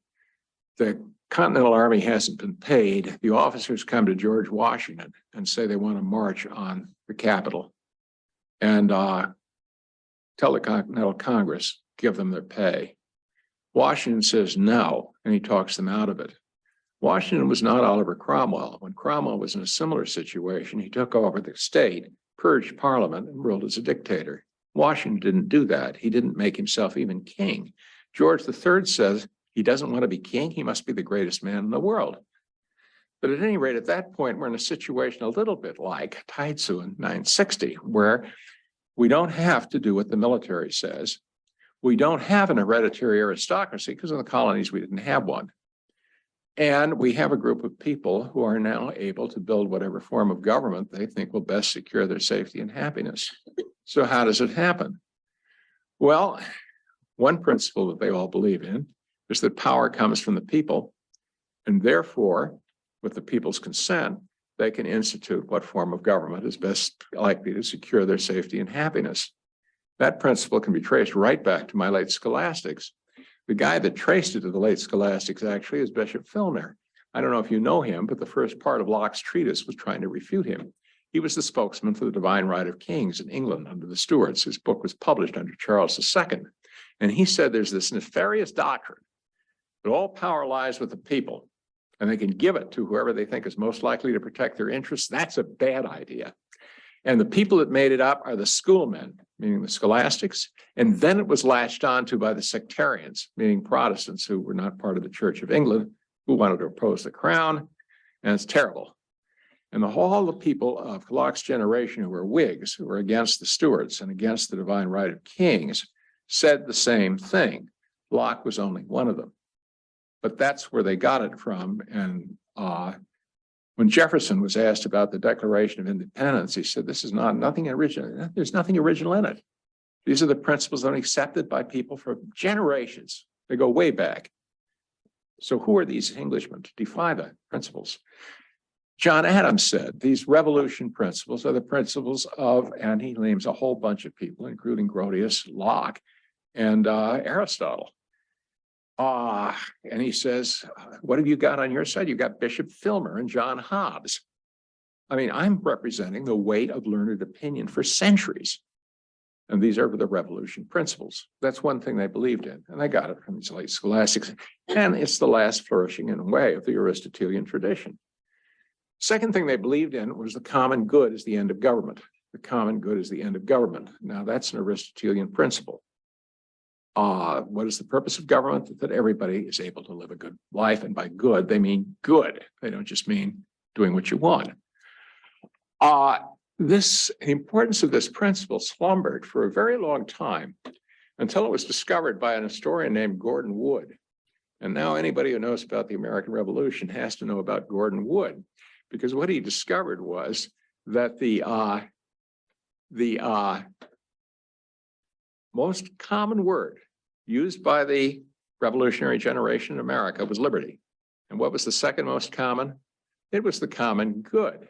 The Continental Army hasn't been paid. The officers come to George Washington and say they want to march on the Capitol and tell the Continental Congress, give them their pay. Washington says no, and he talks them out of it. Washington was not Oliver Cromwell. When Cromwell was in a similar situation, he took over the state, purged Parliament, and ruled as a dictator. Washington didn't do that. He didn't make himself even king. George III says he doesn't want to be king. He must be the greatest man in the world. But at any rate, at that point, we're in a situation a little bit like Taitsu in 960, where we don't have to do what the military says. We don't have an hereditary aristocracy because in the colonies, we didn't have one. And we have a group of people who are now able to build whatever form of government they think will best secure their safety and happiness. So how does it happen? Well, one principle that they all believe in is that power comes from the people, and therefore, with the people's consent, they can institute what form of government is best likely to secure their safety and happiness. That principle can be traced right back to my late scholastics. The guy that traced it to the late scholastics actually is Bishop Filner. I don't know if you know him, but the first part of Locke's treatise was trying to refute him. He was the spokesman for the divine right of kings in England under the Stuarts. His book was published under Charles II. And he said there's this nefarious doctrine that all power lies with the people, and they can give it to whoever they think is most likely to protect their interests. That's a bad idea. And the people that made it up are the schoolmen, meaning the scholastics, and then it was latched onto by the sectarians, meaning Protestants who were not part of the Church of England, who wanted to oppose the crown, and it's terrible. And all the people of Locke's generation who were Whigs, who were against the Stuarts and against the divine right of kings, said the same thing. Locke was only one of them. But that's where they got it from. And when Jefferson was asked about the Declaration of Independence, he said, this is nothing original. There's nothing original in it. These are the principles that are accepted by people for generations. They go way back. So who are these Englishmen to defy the principles? John Adams said these revolution principles are the principles of, and he names a whole bunch of people, including Grotius, Locke, and Aristotle. And he says, what have you got on your side? You've got Bishop Filmer and John Hobbes. I mean, I'm representing the weight of learned opinion for centuries. And these are the revolution principles. That's one thing they believed in. And they got it from these late scholastics. And it's the last flourishing in a way of the Aristotelian tradition. Second thing they believed in was the common good is the end of government. The common good is the end of government. Now, that's an Aristotelian principle. What is the purpose of government? That everybody is able to live a good life. And by good, they mean good. They don't just mean doing what you want. The importance of this principle slumbered for a very long time until it was discovered by an historian named Gordon Wood. And now anybody who knows about the American Revolution has to know about Gordon Wood, because what he discovered was that the most common word used by the revolutionary generation in America was liberty. And what was the second most common? It was the common good.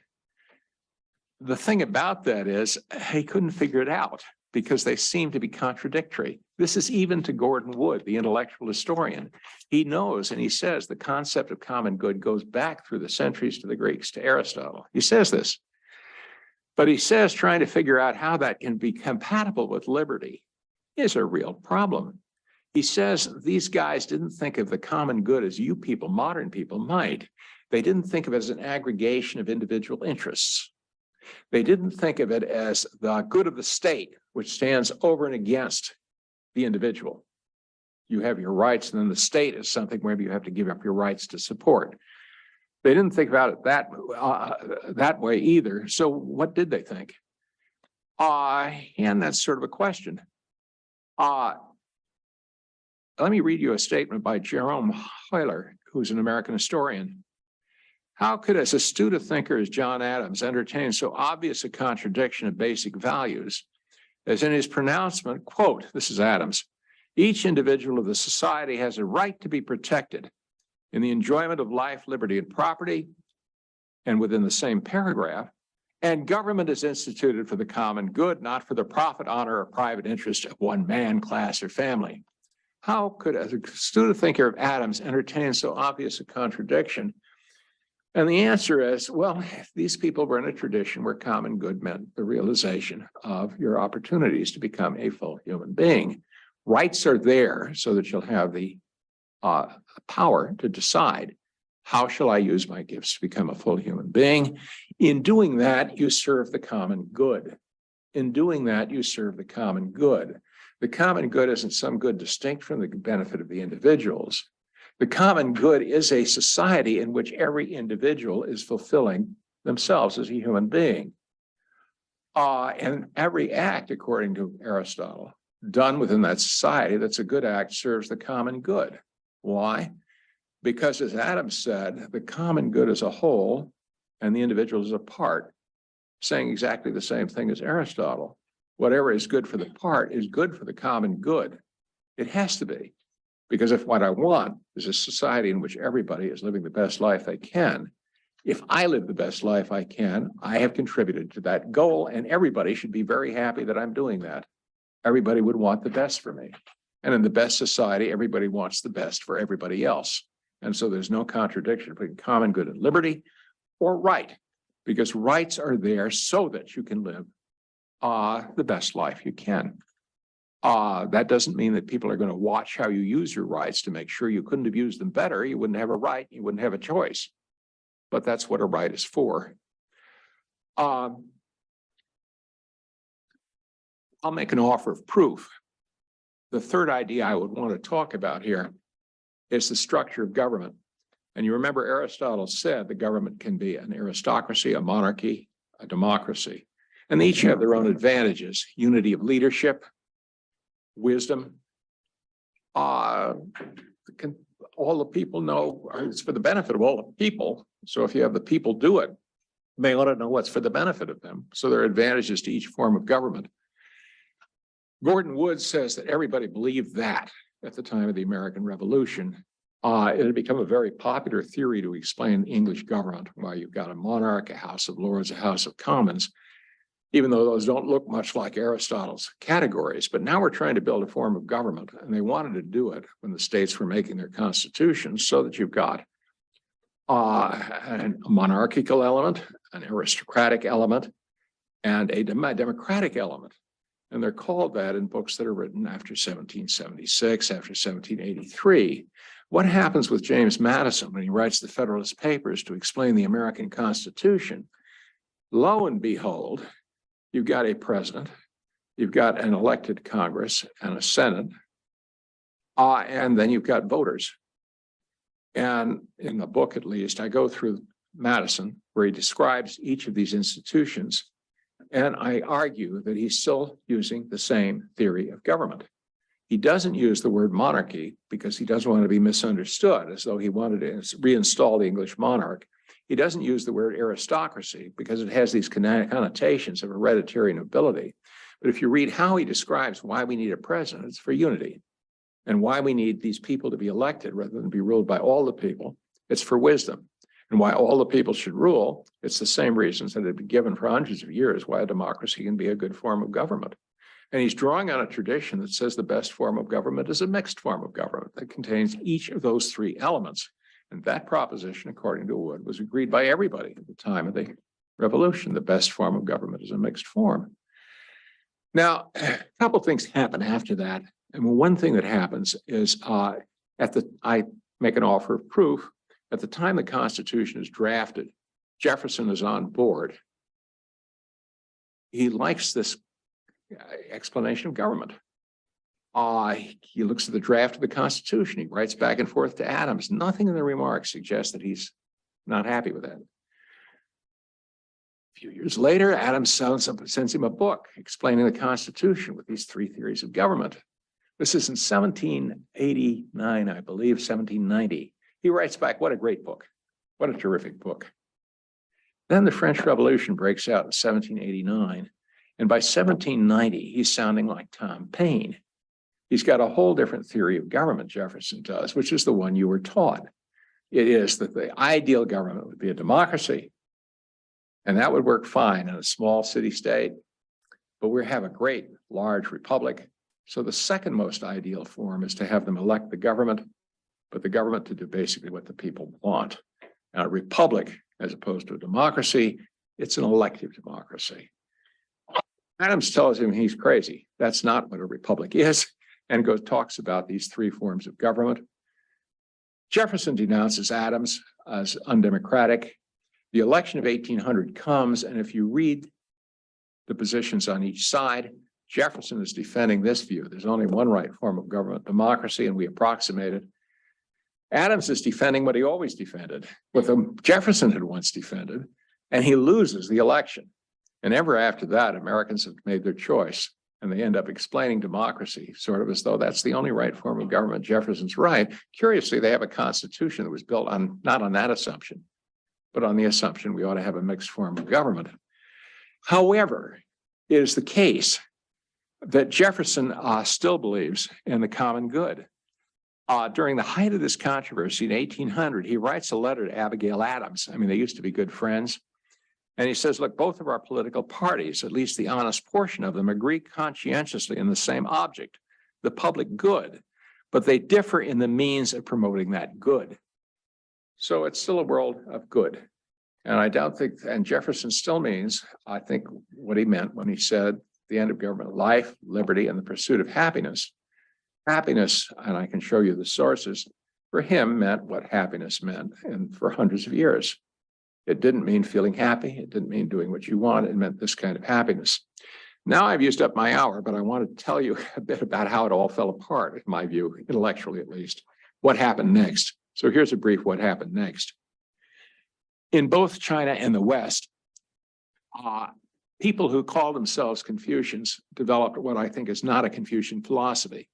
The thing about that is he couldn't figure it out because they seem to be contradictory. This is even to Gordon Wood, the intellectual historian. He knows and he says the concept of common good goes back through the centuries to the Greeks, to Aristotle. He says this, but he says trying to figure out how that can be compatible with liberty is a real problem. He says these guys didn't think of the common good as you people, modern people, might. They didn't think of it as an aggregation of individual interests. They didn't think of it as the good of the state, which stands over and against the individual. You have your rights, and then the state is something where you have to give up your rights to support. They didn't think about it that way either. So what did they think? And that's sort of a question. Let me read you a statement by Jerome Huyler, who's an American historian. How could as astute a thinker as John Adams entertain so obvious a contradiction of basic values as in his pronouncement, quote, this is Adams, each individual of the society has a right to be protected in the enjoyment of life, liberty, and property, and within the same paragraph, and government is instituted for the common good, not for the profit, honor, or private interest of one man, class, or family. How could as astute a thinker of Adams entertain so obvious a contradiction? And the answer is, well, these people were in a tradition where common good meant the realization of your opportunities to become a full human being. Rights are there so that you'll have the power to decide, how shall I use my gifts to become a full human being? In doing that, you serve the common good. In doing that, you serve the common good. The common good isn't some good distinct from the benefit of the individuals. The common good is a society in which every individual is fulfilling themselves as a human being. And every act, according to Aristotle, done within that society that's a good act serves the common good. Why? Because as Adams said, the common good as a whole and the individual as a part, saying exactly the same thing as Aristotle. Whatever is good for the part is good for the common good. It has to be. Because if what I want is a society in which everybody is living the best life they can, if I live the best life I can, I have contributed to that goal, and everybody should be very happy that I'm doing that. Everybody would want the best for me. And in the best society, everybody wants the best for everybody else. And so there's no contradiction between common good and liberty or right, because rights are there so that you can live the best life you can. That doesn't mean that people are going to watch how you use your rights to make sure you couldn't have used them better. You wouldn't have a right, you wouldn't have a choice. But that's what a right is for. I'll make an offer of proof. The third idea I would want to talk about here is the structure of government. And you remember Aristotle said the government can be an aristocracy, a monarchy, a democracy. And they each have their own advantages: unity of leadership, wisdom. All the people know it's for the benefit of all the people. So if you have the people do it, they ought to know what's for the benefit of them. So there are advantages to each form of government. Gordon Wood says that everybody believed that at the time of the American Revolution. It had become a very popular theory to explain English government, why you've got a monarch, a House of Lords, a House of Commons, even though those don't look much like Aristotle's categories. But now we're trying to build a form of government, and they wanted to do it when the states were making their constitutions, so that you've got a monarchical element, an aristocratic element, and a democratic element. And they're called that in books that are written after 1776, after 1783. What happens with James Madison when he writes the Federalist Papers to explain the American Constitution? Lo and behold, you've got a president, you've got an elected Congress and a Senate, and then you've got voters. And in the book, at least, I go through Madison, where he describes each of these institutions, and I argue that he's still using the same theory of government. He doesn't use the word monarchy because he doesn't want to be misunderstood, as though he wanted to reinstall the English monarch. He doesn't use the word aristocracy because it has these connotations of hereditary nobility. But if you read how he describes why we need a president, it's for unity. And why we need these people to be elected rather than be ruled by all the people, it's for wisdom. And why all the people should rule, it's the same reasons that have been given for hundreds of years why a democracy can be a good form of government. And he's drawing on a tradition that says the best form of government is a mixed form of government that contains each of those three elements. And that proposition, according to Wood, was agreed by everybody at the time of the Revolution. The best form of government is a mixed form. Now, a couple of things happen after that. And one thing that happens is I make an offer of proof. At the time the Constitution is drafted, Jefferson is on board. He likes this explanation of government. He looks at the draft of the Constitution. He writes back and forth to Adams. Nothing in the remarks suggests that he's not happy with that. A few years later, Adams sends him a book explaining the Constitution with these three theories of government. This is in 1789, I believe, 1790. He writes back, what a great book. What a terrific book. Then the French Revolution breaks out in 1789. And by 1790, he's sounding like Tom Paine. He's got a whole different theory of government, Jefferson does, which is the one you were taught. It is that the ideal government would be a democracy. And that would work fine in a small city state. But we have a great large republic. So the second most ideal form is to have them elect the government, but the government to do basically what the people want. Now, a republic, as opposed to a democracy, it's an elective democracy. Adams tells him he's crazy. That's not what a republic is, and talks about these three forms of government. Jefferson denounces Adams as undemocratic. The election of 1800 comes, and if you read the positions on each side, Jefferson is defending this view. There's only one right form of government, democracy, and we approximate it. Adams is defending what he always defended, what Jefferson had once defended, and he loses the election. And ever after that, Americans have made their choice, and they end up explaining democracy sort of as though that's the only right form of government. Jefferson's right. Curiously, they have a constitution that was built on not on that assumption, but on the assumption we ought to have a mixed form of government. However, it is the case that Jefferson still believes in the common good. During the height of this controversy in 1800, he writes a letter to Abigail Adams. I mean, they used to be good friends. And he says, look, both of our political parties, at least the honest portion of them, agree conscientiously in the same object, the public good, but they differ in the means of promoting that good. So it's still a world of good. And I don't think, and Jefferson still means, I think, what he meant when he said the end of government, life, liberty, and the pursuit of happiness. Happiness, and I can show you the sources, for him meant what happiness meant, and for hundreds of years. It didn't mean feeling happy. It didn't mean doing what you want. It meant this kind of happiness. Now I've used up my hour, but I want to tell you a bit about how it all fell apart, in my view, intellectually at least, what happened next. So here's a brief what happened next. In both China and the West, people who call themselves Confucians developed what I think is not a Confucian philosophy,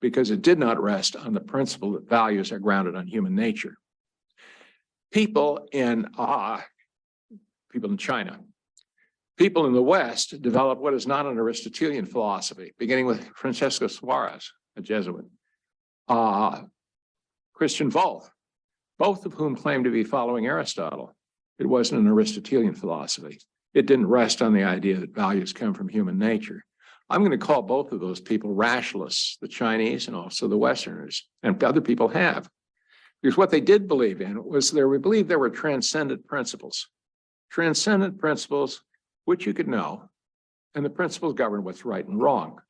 because it did not rest on the principle that values are grounded on human nature. People in China, people in the West developed what is not an Aristotelian philosophy, beginning with Francisco Suarez, a Jesuit, Christian Wolff, both of whom claimed to be following Aristotle. It wasn't an Aristotelian philosophy. It didn't rest on the idea that values come from human nature. I'm going to call both of those people rationalists, the Chinese and also the Westerners, and other people have. Because what they did believe in was we believed there were transcendent principles which you could know, and the principles govern what's right and wrong.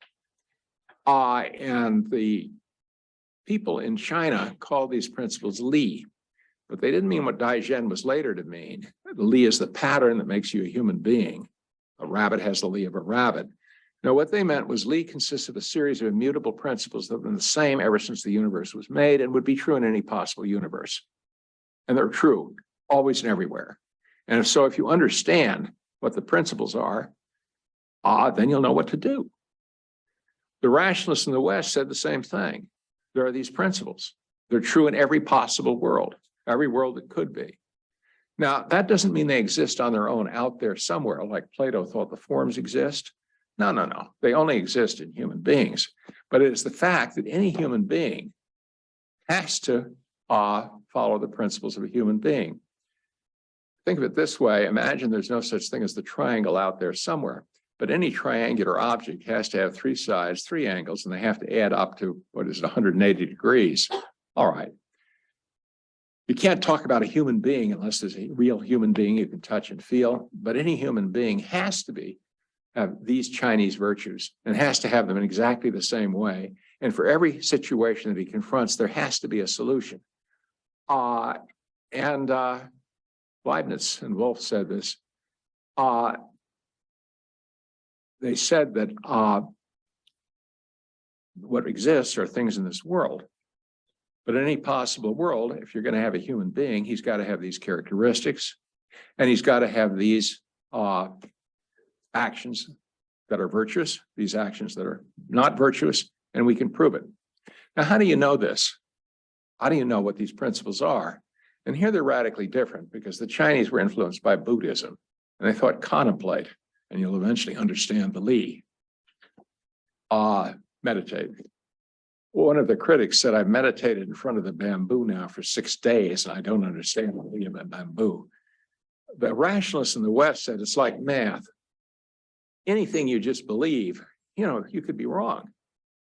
And the people in China called these principles Li, but they didn't mean what Dai Zhen was later to mean. Li is the pattern that makes you a human being. A rabbit has the Li of a rabbit. Now, what they meant was Li consists of a series of immutable principles that have been the same ever since the universe was made and would be true in any possible universe. And they're true always and everywhere. And if you understand what the principles are, then you'll know what to do. The rationalists in the West said the same thing. There are these principles. They're true in every possible world, every world that could be. Now, that doesn't mean they exist on their own out there somewhere, like Plato thought the forms exist. No. They only exist in human beings. But it is the fact that any human being has to follow the principles of a human being. Think of it this way. Imagine there's no such thing as the triangle out there somewhere, but any triangular object has to have three sides, three angles, and they have to add up to, 180 degrees. All right. You can't talk about a human being unless there's a real human being you can touch and feel, but any human being has to have these Chinese virtues and has to have them in exactly the same way. And for every situation that he confronts, there has to be a solution. Leibniz and Wolff said this. They said that what exists are things in this world. But in any possible world, if you're going to have a human being, he's got to have these characteristics, and he's got to have these actions that are virtuous, these actions that are not virtuous, and we can prove it. Now, how do you know this? How do you know what these principles are? And here they're radically different, because the Chinese were influenced by Buddhism, and they thought contemplate, and you'll eventually understand the Li. Meditate. One of the critics said, I've meditated in front of the bamboo now for 6 days, and I don't understand the Li of bamboo. The rationalists in the West said it's like math. Anything you just believe, you could be wrong.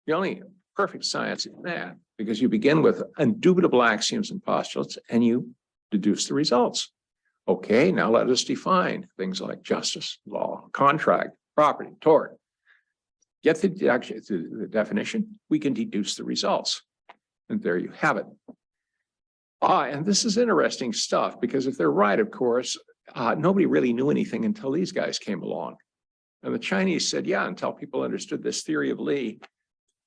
The only perfect science is math, because you begin with indubitable axioms and postulates and you deduce the results. Okay, now let us define things like justice, law, contract, property, tort. Get the definition, we can deduce the results. And there you have it. And this is interesting stuff, because if they're right, of course, nobody really knew anything until these guys came along. And the Chinese said, yeah, until people understood this theory of Li,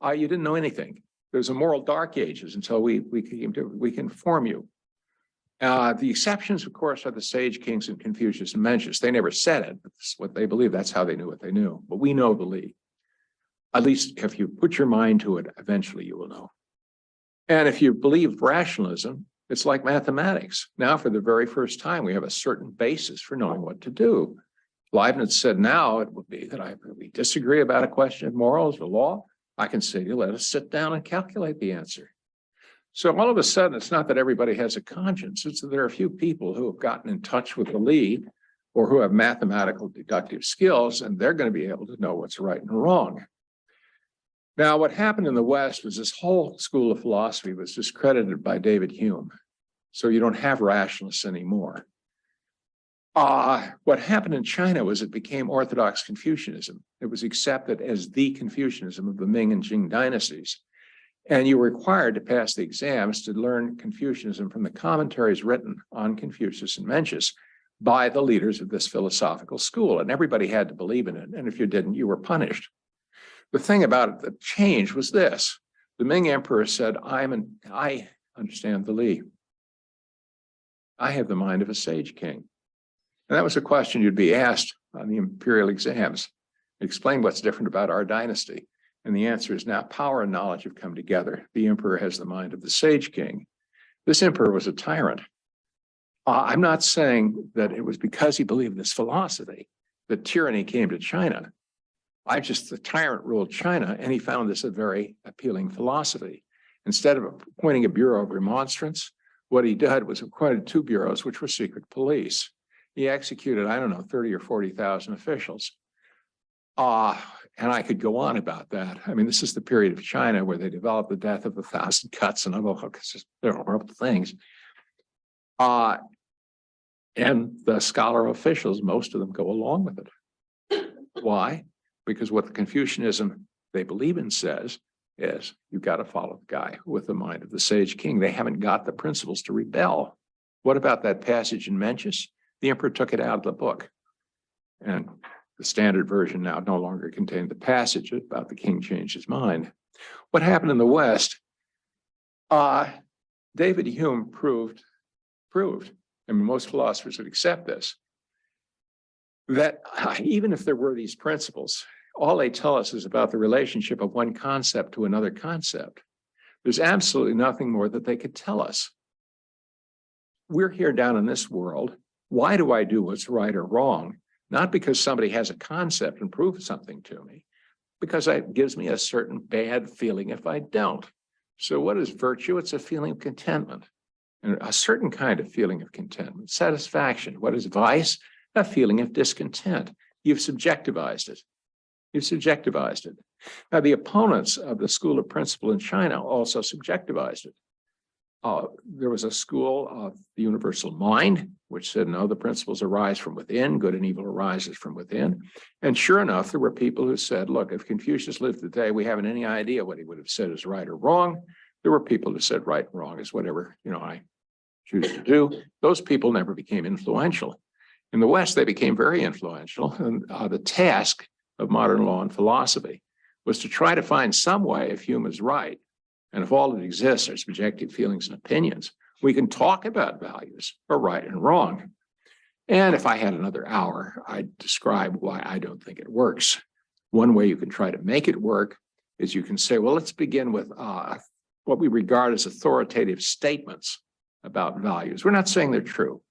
you didn't know anything. There's a moral dark ages until we can inform you. The exceptions, of course, are the sage kings and Confucius and Mencius. They never said it, but this is what they believe. That's how they knew what they knew. But we know the Li. At least if you put your mind to it, eventually you will know. And if you believe rationalism, it's like mathematics. Now, for the very first time, we have a certain basis for knowing what to do. Leibniz said now it would be that we disagree about a question of morals or law. I can say to you, let us sit down and calculate the answer. So all of a sudden, it's not that everybody has a conscience. It's that there are a few people who have gotten in touch with the Li or who have mathematical deductive skills, and they're going to be able to know what's right and wrong. Now, what happened in the West was this whole school of philosophy was discredited by David Hume. So you don't have rationalists anymore. What happened in China was it became Orthodox Confucianism. It was accepted as the Confucianism of the Ming and Qing dynasties. And you were required to pass the exams to learn Confucianism from the commentaries written on Confucius and Mencius by the leaders of this philosophical school. And everybody had to believe in it. And if you didn't, you were punished. The thing about it that changed was this. The Ming emperor said, I understand the Li. I have the mind of a sage king. And that was a question you'd be asked on the imperial exams. Explain what's different about our dynasty. And the answer is now power and knowledge have come together. The emperor has the mind of the sage king. This emperor was a tyrant. I'm not saying that it was because he believed this philosophy that tyranny came to China. The tyrant ruled China, and he found this a very appealing philosophy. Instead of appointing a bureau of remonstrance, what he did was appointed two bureaus, which were secret police. He executed, 30 or 40,000 officials. And I could go on about that. I mean, this is the period of China where they developed the death of 1,000 cuts and other horrible things. And the scholar officials, most of them go along with it. Why? Because what the Confucianism they believe in says is you've got to follow the guy with the mind of the sage king. They haven't got the principles to rebel. What about that passage in Mencius? The emperor took it out of the book. And the standard version now no longer contained the passage about the king changed his mind. What happened in the West? David Hume proved, I mean, most philosophers would accept this, that even if there were these principles, all they tell us is about the relationship of one concept to another concept. There's absolutely nothing more that they could tell us. We're here down in this world. Why do I do what's right or wrong? Not because somebody has a concept and proves something to me, because it gives me a certain bad feeling if I don't. So what is virtue? It's a feeling of contentment, and a certain kind of feeling of contentment, satisfaction. What is vice? A feeling of discontent. You've subjectivized it. You've subjectivized it. Now, the opponents of the school of principle in China also subjectivized it. There was a school of the universal mind, which said, no, the principles arise from within, good and evil arises from within. And sure enough, there were people who said, look, if Confucius lived today, we haven't any idea what he would have said is right or wrong. There were people who said right and wrong is whatever, I choose to do. Those people never became influential. In the West, they became very influential. And the task of modern law and philosophy was to try to find some way, if Hume is right, and if all that exists are subjective feelings and opinions, we can talk about values or right and wrong. And if I had another hour, I'd describe why I don't think it works. One way you can try to make it work is you can say, well, let's begin with what we regard as authoritative statements about values. We're not saying they're true,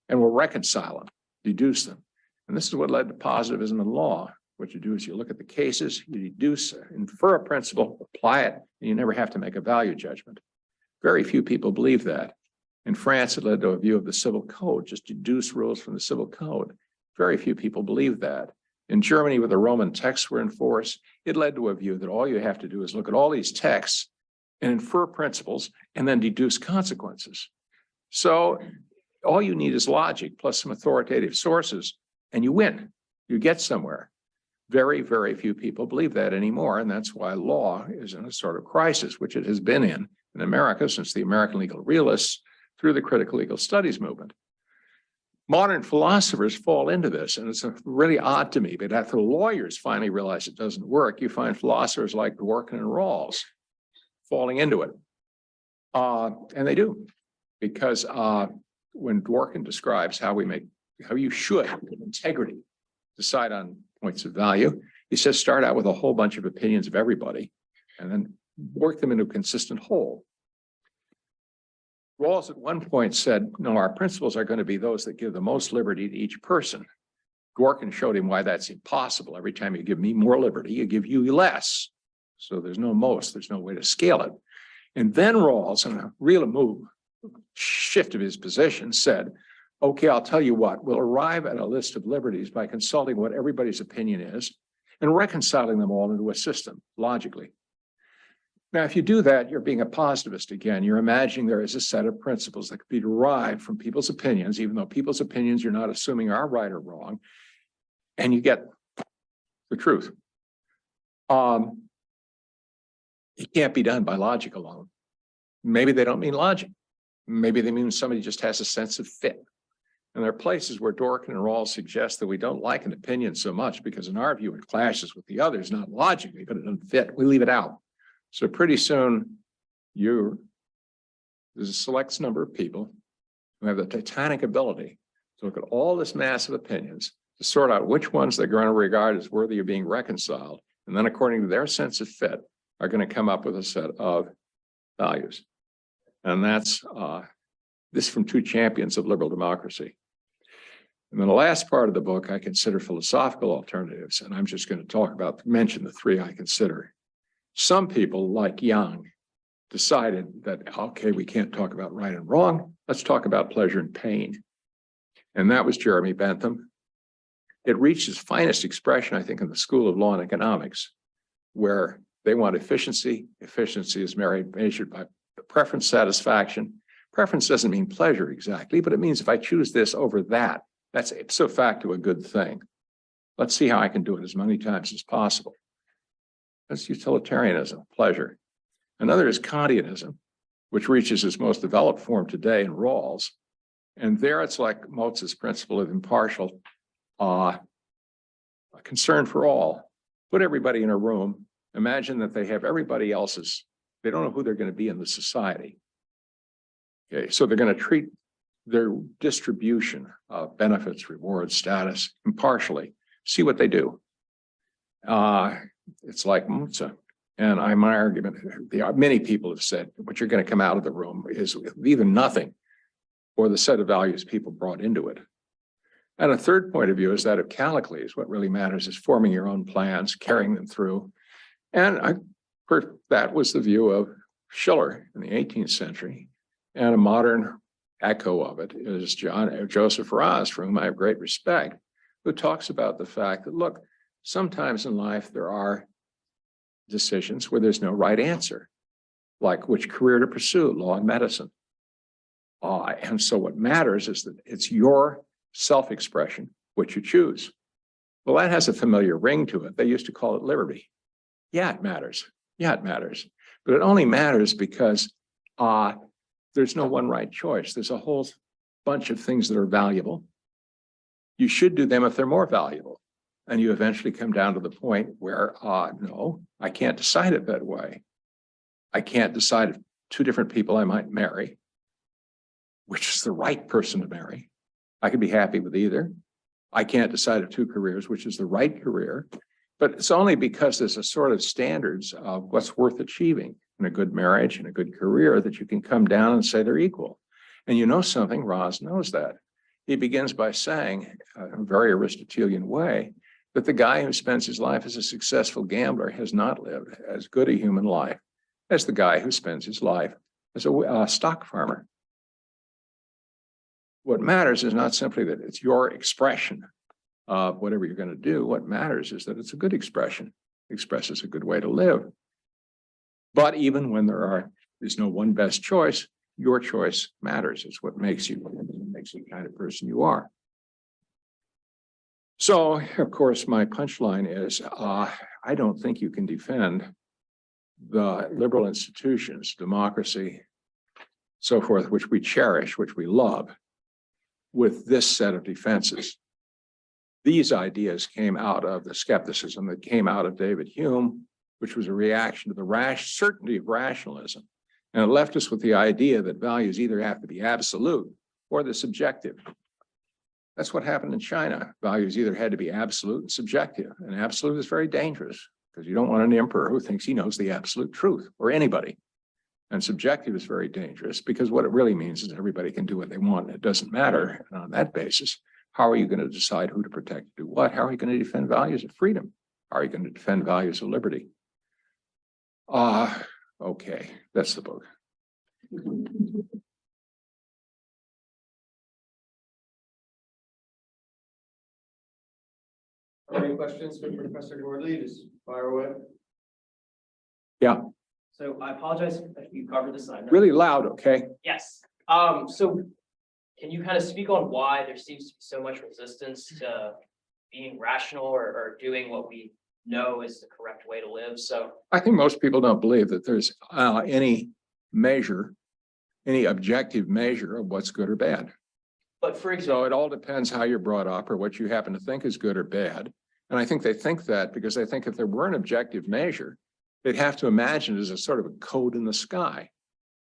and we'll reconcile them, deduce them. And this is what led to positivism in law. What you do is you look at the cases, you deduce, infer a principle, apply it, and you never have to make a value judgment. Very few people believe that. In France, it led to a view of the civil code, just deduce rules from the civil code. Very few people believe that. In Germany, where the Roman texts were in force, it led to a view that all you have to do is look at all these texts and infer principles and then deduce consequences. So all you need is logic plus some authoritative sources, and you win. You get somewhere. Very, very few people believe that anymore, and that's why law is in a sort of crisis, which it has been in America since the American legal realists through the critical legal studies movement. Modern philosophers fall into this, and it's really odd to me, but after lawyers finally realize it doesn't work, you find philosophers like Dworkin and Rawls, falling into it. And they do, because when Dworkin describes how you should, with integrity, decide on points of value, he says, start out with a whole bunch of opinions of everybody and then work them into a consistent whole. Rawls at one point said, no, our principles are going to be those that give the most liberty to each person. Dworkin showed him why that's impossible. Every time you give me more liberty, you give you less. So there's no way to scale it. And then Rawls, in a real shift of his position, said, okay, I'll tell you what, we'll arrive at a list of liberties by consulting what everybody's opinion is and reconciling them all into a system logically. Now, if you do that, you're being a positivist again. You're imagining there is a set of principles that could be derived from people's opinions, even though people's opinions you're not assuming are right or wrong, and you get the truth. It can't be done by logic alone. Maybe they don't mean logic. Maybe they mean somebody just has a sense of fit. And there are places where Dworkin and Rawls suggest that we don't like an opinion so much because in our view, it clashes with the others, not logically, but it doesn't fit. We leave it out. So pretty soon, there's a select number of people who have the titanic ability to look at all this mass of opinions, to sort out which ones they're going to regard as worthy of being reconciled, and then according to their sense of fit, are going to come up with a set of values. And that's this from two champions of liberal democracy. And then the last part of the book, I consider philosophical alternatives, and I'm just going to mention the three I consider. Some people, like Young, decided that, okay, we can't talk about right and wrong. Let's talk about pleasure and pain. And that was Jeremy Bentham. It reached its finest expression, I think, in the School of Law and Economics, where they want efficiency. Efficiency is measured by preference satisfaction. Preference doesn't mean pleasure exactly, but it means if I choose this over that, that's ipso facto a good thing. Let's see how I can do it as many times as possible. That's utilitarianism, pleasure. Another is Kantianism, which reaches its most developed form today in Rawls. And there it's like Mozart's principle of impartial concern for all. Put everybody in a room. Imagine that they have everybody else's, they don't know who they're going to be in the society. Okay, so they're going to treat their distribution of benefits, rewards, status impartially. See what they do. It's like Mozart. And my argument, many people have said, what you're going to come out of the room is either nothing or the set of values people brought into it. And a third point of view is that of Callicles. What really matters is forming your own plans, carrying them through. And that was the view of Schiller in the 18th century. And a modern echo of it is Joseph Raz, for whom I have great respect, who talks about the fact that, look, sometimes in life there are decisions where there's no right answer, like which career to pursue, law and medicine. And so what matters is that it's your self-expression, which you choose. Well, that has a familiar ring to it. They used to call it liberty. Yeah, it matters. Yeah, it matters. But it only matters because there's no one right choice. There's a whole bunch of things that are valuable. You should do them if they're more valuable. And you eventually come down to the point where, no, I can't decide it that way. I can't decide if two different people I might marry, which is the right person to marry. I could be happy with either. I can't decide of two careers, which is the right career. But it's only because there's a sort of standards of what's worth achieving in a good marriage and a good career that you can come down and say they're equal. And you know something, Raz knows that. He begins by saying, in a very Aristotelian way, that the guy who spends his life as a successful gambler has not lived as good a human life as the guy who spends his life as a stock farmer. What matters is not simply that it's your expression of whatever you're going to do. What matters is that it's a good expression. It expresses a good way to live. But even when there's no one best choice, your choice matters. It's what makes you the kind of person you are. So, of course, my punchline is, I don't think you can defend the liberal institutions, democracy, so forth, which we cherish, which we love, with this set of defenses. These ideas came out of the skepticism that came out of David Hume, which was a reaction to the certainty of rationalism. And it left us with the idea that values either have to be absolute or the subjective. That's what happened in China. Values either had to be absolute and subjective, and absolute is very dangerous because you don't want an emperor who thinks he knows the absolute truth, or anybody. And subjective is very dangerous because what it really means is everybody can do what they want. It doesn't matter. And on that basis, how are you going to decide who to protect, do what? How are you going to defend values of freedom? How are you going to defend values of liberty? Okay, that's the book. Any questions for Professor Gordley? Just fire away. Yeah, So I apologize if you covered this. I know. really loud, okay? Yes. So can you kind of speak on why there seems to be so much resistance to being rational or doing what we know is the correct way to live? So I think most people don't believe that there's any measure, any objective measure of what's good or bad. but for example, So it all depends how you're brought up or what you happen to think is good or bad. And I think they think that because they think if there were an objective measure, they'd have to imagine it as a sort of a code in the sky.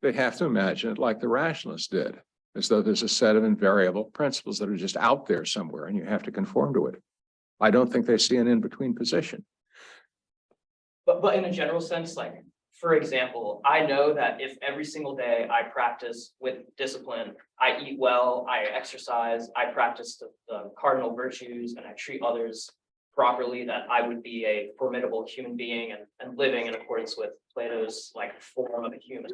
They'd have to imagine it like the rationalists did, as though there's a set of invariable principles that are just out there somewhere and you have to conform to it. I don't think they see an in-between position. but in a general sense, like, for example, I know that if every single day I practice with discipline, I eat well, I exercise, I practice the cardinal virtues, and I treat others properly, that I would be a formidable human being and living in accordance with Plato's like form of a human.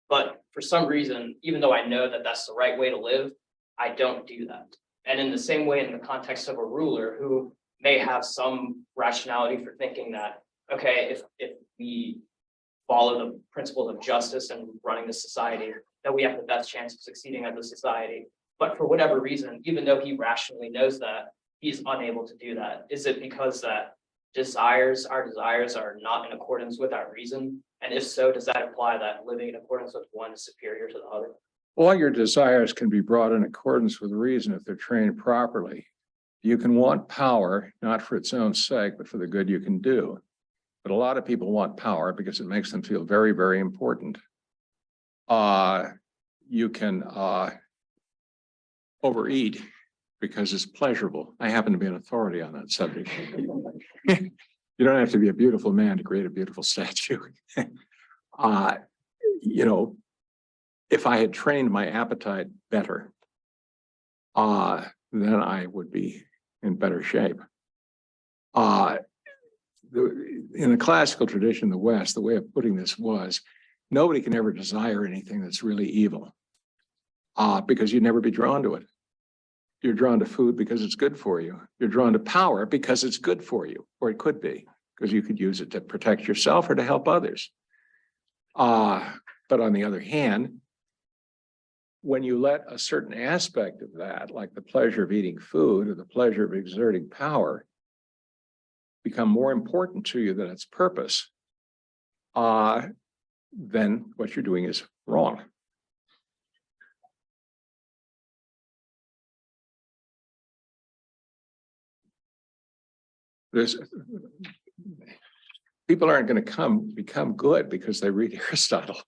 But for some reason, even though I know that that's the right way to live, I don't do that. And in the same way, in the context of a ruler who may have some rationality for thinking that, okay, if we follow the principles of justice and running the society, that we have the best chance of succeeding as a society. But for whatever reason, even though he rationally knows that, he's unable to do that. Is it because that our desires are not in accordance with our reason? And if so, does that imply that living in accordance with one is superior to the other? All your desires can be brought in accordance with reason if they're trained properly. You can want power, not for its own sake, but for the good you can do. But a lot of people want power because it makes them feel very, very important. You can overeat because it's pleasurable. I happen to be an authority on that subject. You don't have to be a beautiful man to create a beautiful statue. You know, if I had trained my appetite better, then I would be in better shape. In the classical tradition in the West, the way of putting this was, nobody can ever desire anything that's really evil, because you'd never be drawn to it. You're drawn to food because it's good for you. You're drawn to power because it's good for you, or it could be, because you could use it to protect yourself or to help others. But on the other hand, when you let a certain aspect of that, like the pleasure of eating food or the pleasure of exerting power, become more important to you than its purpose, then what you're doing is wrong. People aren't going to become good because they read Aristotle.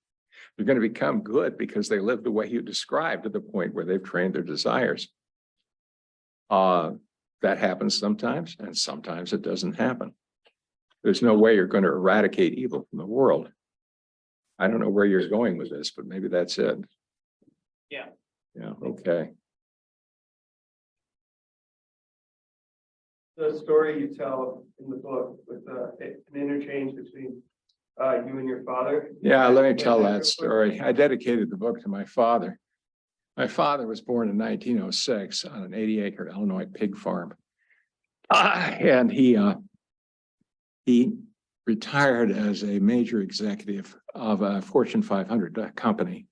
They're going to become good because they live the way you described, to the point where they've trained their desires. That happens sometimes, and sometimes it doesn't happen. There's no way you're going to eradicate evil from the world. I don't know where you're going with this, but maybe that's it. Yeah. Yeah, okay. The story you tell in the book with an interchange between you and your father. Yeah, let me tell that story. I dedicated the book to my father. My father was born in 1906 on an 80-acre Illinois pig farm. And he retired as a major executive of a Fortune 500 company.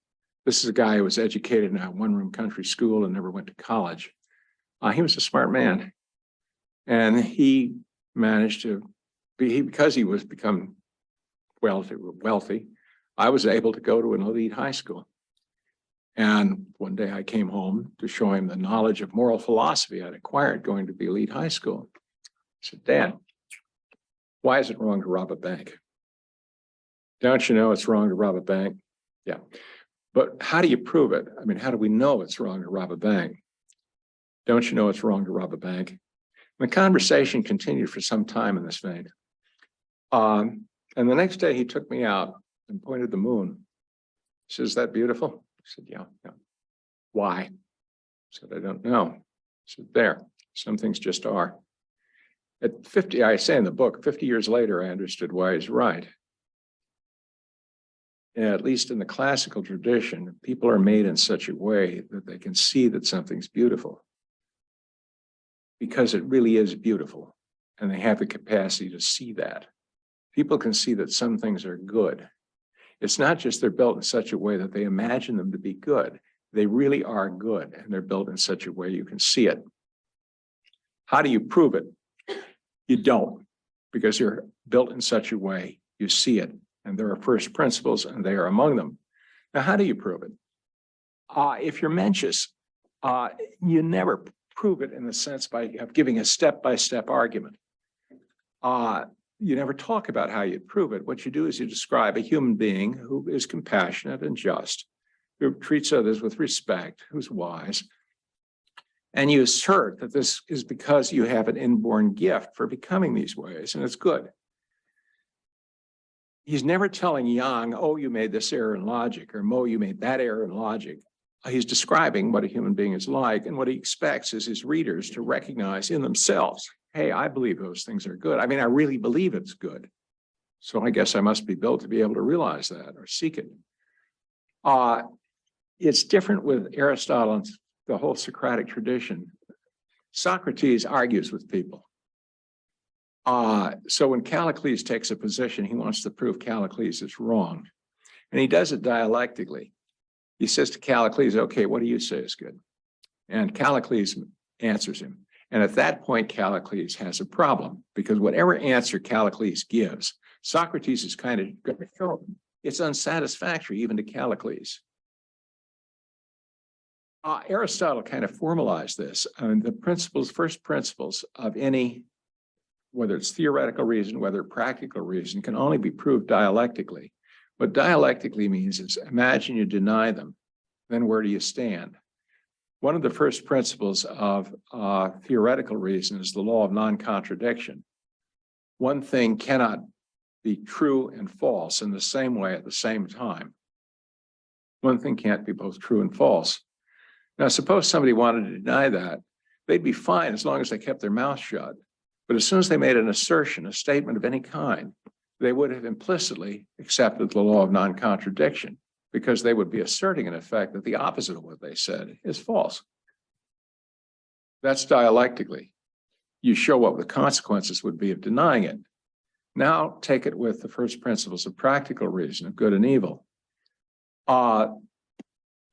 This is a guy who was educated in a one-room country school and never went to college. He was a smart man. And he managed to be, because he was become wealthy, I was able to go to an elite high school. And one day I came home to show him the knowledge of moral philosophy I'd acquired going to the elite high school. I said, Dad, why is it wrong to rob a bank? Don't you know it's wrong to rob a bank? Yeah. But how do you prove it? I mean, how do we know it's wrong to rob a bank? Don't you know it's wrong to rob a bank? The conversation continued for some time in this vein. And the next day he took me out and pointed the moon. He says, "Is that beautiful?" I said, "Yeah, yeah." "Why?" I said, "I don't know." I said, "There, some things just are." At 50, I say in the book, 50 years later, I understood why he's right. At least in the classical tradition, people are made in such a way that they can see that something's beautiful because it really is beautiful, and they have the capacity to see that. People can see that some things are good. It's not just they're built in such a way that they imagine them to be good. They really are good, and they're built in such a way you can see it. How do you prove it? You don't, because you're built in such a way you see it. And there are first principles, and they are among them. Now, how do you prove it? If you're Mencius, you never prove it in the sense of giving a step-by-step argument. You never talk about how you prove it. What you do is you describe a human being who is compassionate and just, who treats others with respect, who's wise. And you assert that this is because you have an inborn gift for becoming these ways, and it's good. He's never telling Yang, "Oh, you made this error in logic," or "Mo, you made that error in logic." He's describing what a human being is like, and what he expects is his readers to recognize in themselves, "Hey, I believe those things are good. I mean, I really believe it's good. So I guess I must be built to be able to realize that or seek it." It's different with Aristotle and the whole Socratic tradition. Socrates argues with people. So when Callicles takes a position, he wants to prove Callicles is wrong. And he does it dialectically. He says to Callicles, "Okay, what do you say is good?" And Callicles answers him. And at that point, Callicles has a problem, because whatever answer Callicles gives, Socrates is kind of going to show him it's unsatisfactory even to Callicles. Aristotle kind of formalized this. The first principles of any, whether it's theoretical reason, whether practical reason, can only be proved dialectically. What dialectically means is, imagine you deny them, then where do you stand? One of the first principles of theoretical reason is the law of non-contradiction. One thing cannot be true and false in the same way at the same time. One thing can't be both true and false. Now, suppose somebody wanted to deny that, they'd be fine as long as they kept their mouth shut. But as soon as they made an assertion, a statement of any kind, they would have implicitly accepted the law of non-contradiction, because they would be asserting, in effect, that the opposite of what they said is false. That's dialectically. You show what the consequences would be of denying it. Now take it with the first principles of practical reason, of good and evil.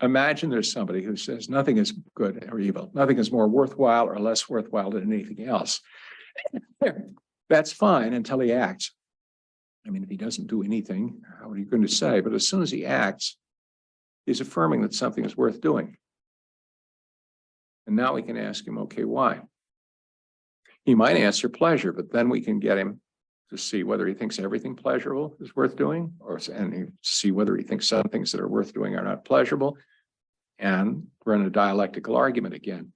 Imagine there's somebody who says nothing is good or evil. Nothing is more worthwhile or less worthwhile than anything else. That's fine until he acts. I mean, if he doesn't do anything, how are you going to say? But as soon as he acts, he's affirming that something is worth doing. And now we can ask him, okay, why? He might answer pleasure, but then we can get him to see whether he thinks everything pleasurable is worth doing, and to see whether he thinks some things that are worth doing are not pleasurable. And we're in a dialectical argument again.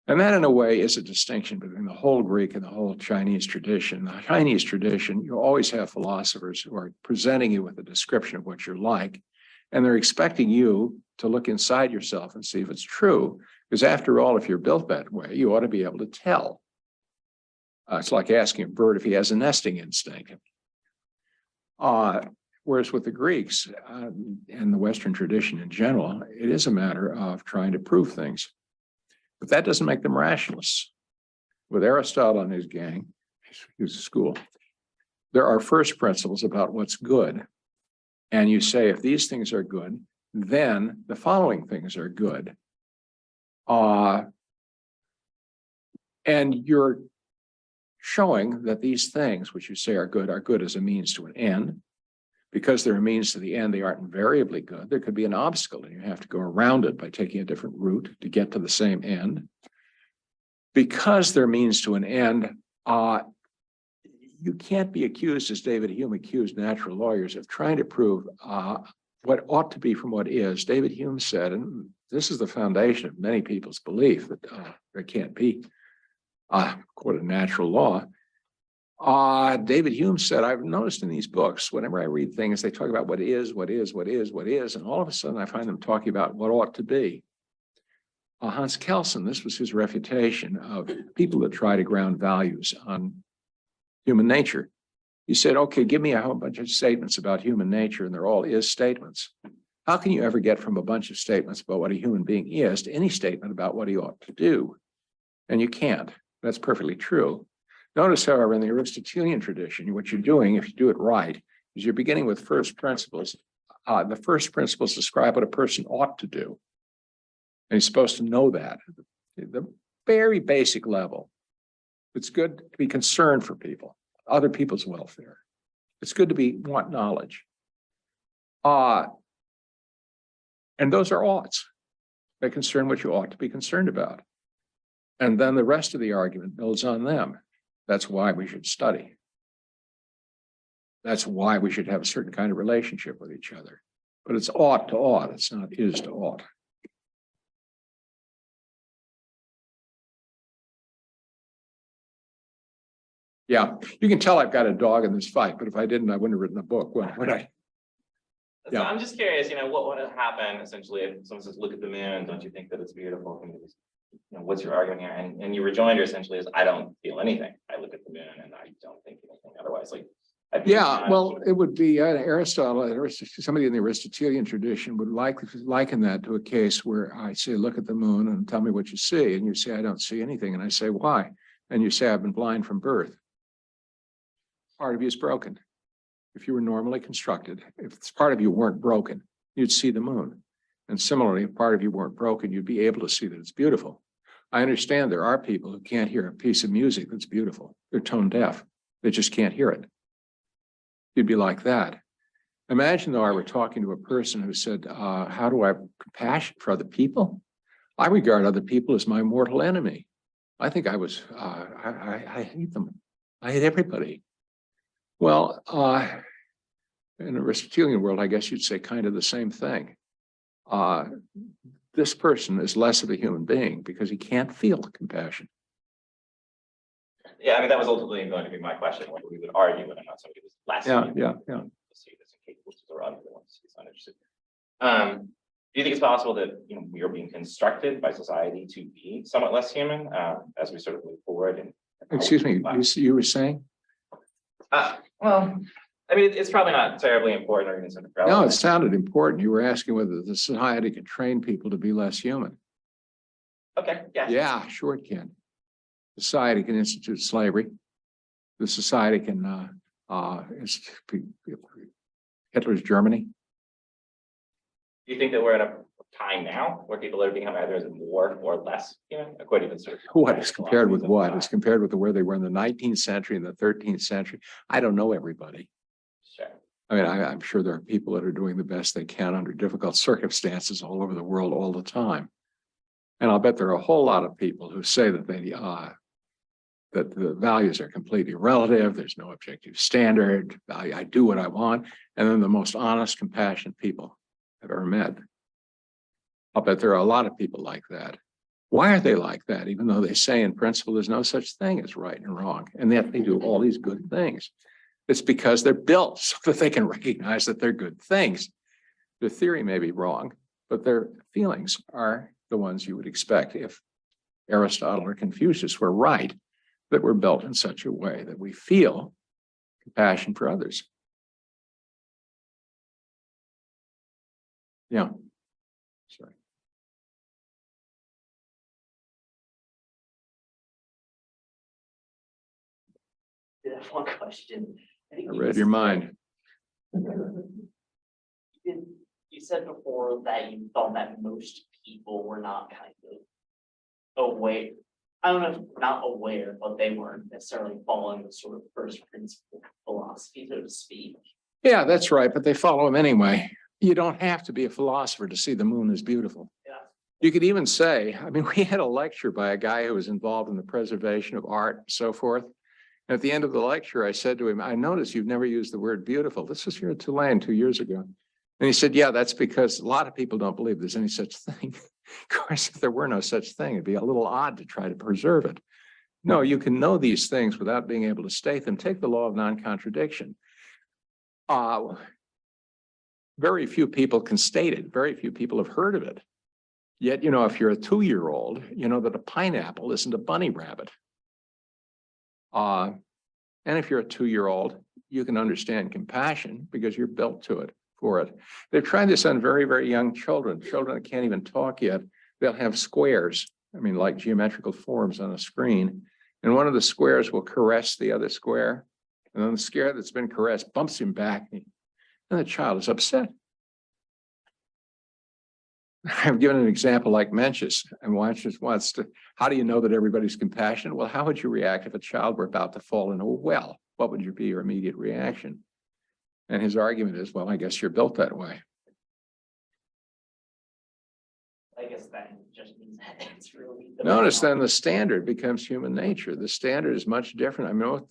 And that, in a way, is a distinction between the whole Greek and the whole Chinese tradition. The Chinese tradition, you always have philosophers who are presenting you with a description of what you're like, and they're expecting you to look inside yourself and see if it's true. Because after all, if you're built that way, you ought to be able to tell. It's like asking a bird if he has a nesting instinct. Whereas with the Greeks and the Western tradition in general, it is a matter of trying to prove things. But that doesn't make them rationalists. With Aristotle and his gang, his school, there are first principles about what's good. And you say, if these things are good, then the following things are good. And you're showing that these things, which you say are good as a means to an end. Because they're a means to the end, they aren't invariably good. There could be an obstacle, and you have to go around it by taking a different route to get to the same end. Because they're means to an end, you can't be accused, as David Hume accused natural lawyers, of trying to prove what ought to be from what is. David Hume said, and this is the foundation of many people's belief that there can't be quote a natural law. David Hume said, I've noticed in these books, whenever I read things, they talk about what is, and all of a sudden I find them talking about what ought to be. Hans Kelsen, this was his refutation of people that try to ground values on human nature. He said, okay, give me a whole bunch of statements about human nature, and they're all is statements. How can you ever get from a bunch of statements about what a human being is to any statement about what he ought to do? And you can't. That's perfectly true. Notice, however, in the Aristotelian tradition, what you're doing, if you do it right, is you're beginning with first principles. The first principles describe what a person ought to do. And he's supposed to know that at the very basic level. It's good to be concerned for people, other people's welfare. It's good to want knowledge. And those are oughts. They concern what you ought to be concerned about. And then the rest of the argument builds on them. That's why we should study. That's why we should have a certain kind of relationship with each other. But it's ought to ought. It's not is to ought. Yeah, you can tell I've got a dog in this fight, but if I didn't, I wouldn't have written a book, would I? So Yeah. I'm just curious, what would happen essentially if someone says, look at the moon, don't you think that it's beautiful? What's your argument here? And your rejoinder essentially is, I don't feel anything. I look at the moon and I don't think anything otherwise. Yeah, well, it would be Aristotle, somebody in the Aristotelian tradition would liken that to a case where I say, look at the moon and tell me what you see. And you say, I don't see anything. And I say, why? And you say, I've been blind from birth. Part of you is broken. If you were normally constructed, if part of you weren't broken, you'd see the moon. And similarly, if part of you weren't broken, you'd be able to see that it's beautiful. I understand there are people who can't hear a piece of music that's beautiful. They're tone deaf. They just can't hear it. You'd be like that. Imagine though I were talking to a person who said, how do I have compassion for other people? I regard other people as my mortal enemy. I think I hate them. I hate everybody. Well, in the Aristotelian world, I guess you'd say kind of the same thing. This person is less of a human being because he can't feel compassion. Yeah, I mean, that was ultimately going to be my question, whether we would argue whether or not somebody was less. Yeah. See this incapable or other ones is uninterested. Do you think it's possible that we are being constructed by society to be somewhat less human as we sort of move forward? And Excuse me, you were saying? Well, I mean, it's probably not terribly important or even sort of relevant. No, it sounded important. You were asking whether the society can train people to be less human. Okay, yeah. Yeah, sure it can. Society can institute slavery. The society can Hitler's Germany. Do you think that we're at a time now where people are becoming either more or less human, according to sort of What is compared with what? It's compared with where they were in the 19th century and the 13th century. I don't know everybody. Sure. I mean, I'm sure there are people that are doing the best they can under difficult circumstances all over the world all the time. And I'll bet there are a whole lot of people who say that that the values are completely relative. There's no objective standard. I do what I want. And then the most honest, compassionate people I've ever met. I'll bet there are a lot of people like that. Why are they like that? Even though they say in principle, there's no such thing as right and wrong. And yet they do all these good things. It's because they're built so that they can recognize that they're good things. The theory may be wrong, but their feelings are the ones you would expect if Aristotle or Confucius were right, that we're built in such a way that we feel compassion for others. Yeah. Sorry. I have one question. I read your mind. You said before that you thought that most people were not kind of aware. I don't know if not aware, but they weren't necessarily following the sort of first principle philosophy, so to speak. Yeah, that's right. But they follow him anyway. You don't have to be a philosopher to see the moon is beautiful. Yeah. You could even say, I mean, we had a lecture by a guy who was involved in the preservation of art and so forth. At the end of the lecture, I said to him, I noticed you've never used the word beautiful. This was here at Tulane 2 years ago. And he said, yeah, that's because a lot of people don't believe there's any such thing. Of course, if there were no such thing, it'd be a little odd to try to preserve it. No, you can know these things without being able to state them. Take the law of non-contradiction. Very few people can state it. Very few people have heard of it. Yet, you know, if you're a 2-year-old, you know that a pineapple isn't a bunny rabbit. And if you're a 2-year-old, you can understand compassion because you're built to it for it. They've tried this on very, very young children, children that can't even talk yet. They'll have squares, I mean, like geometrical forms on a screen. And one of the squares will caress the other square. And then the square that's been caressed bumps him back. And the child is upset. I've given an example like Mencius, and Mencius wants to, how do you know that everybody's compassionate? Well, how would you react if a child were about to fall into a well? What would be your immediate reaction? And his argument is, well, I guess you're built that way. I guess that just means that it's really. Notice then the standard becomes human nature. The standard is much different. I mean,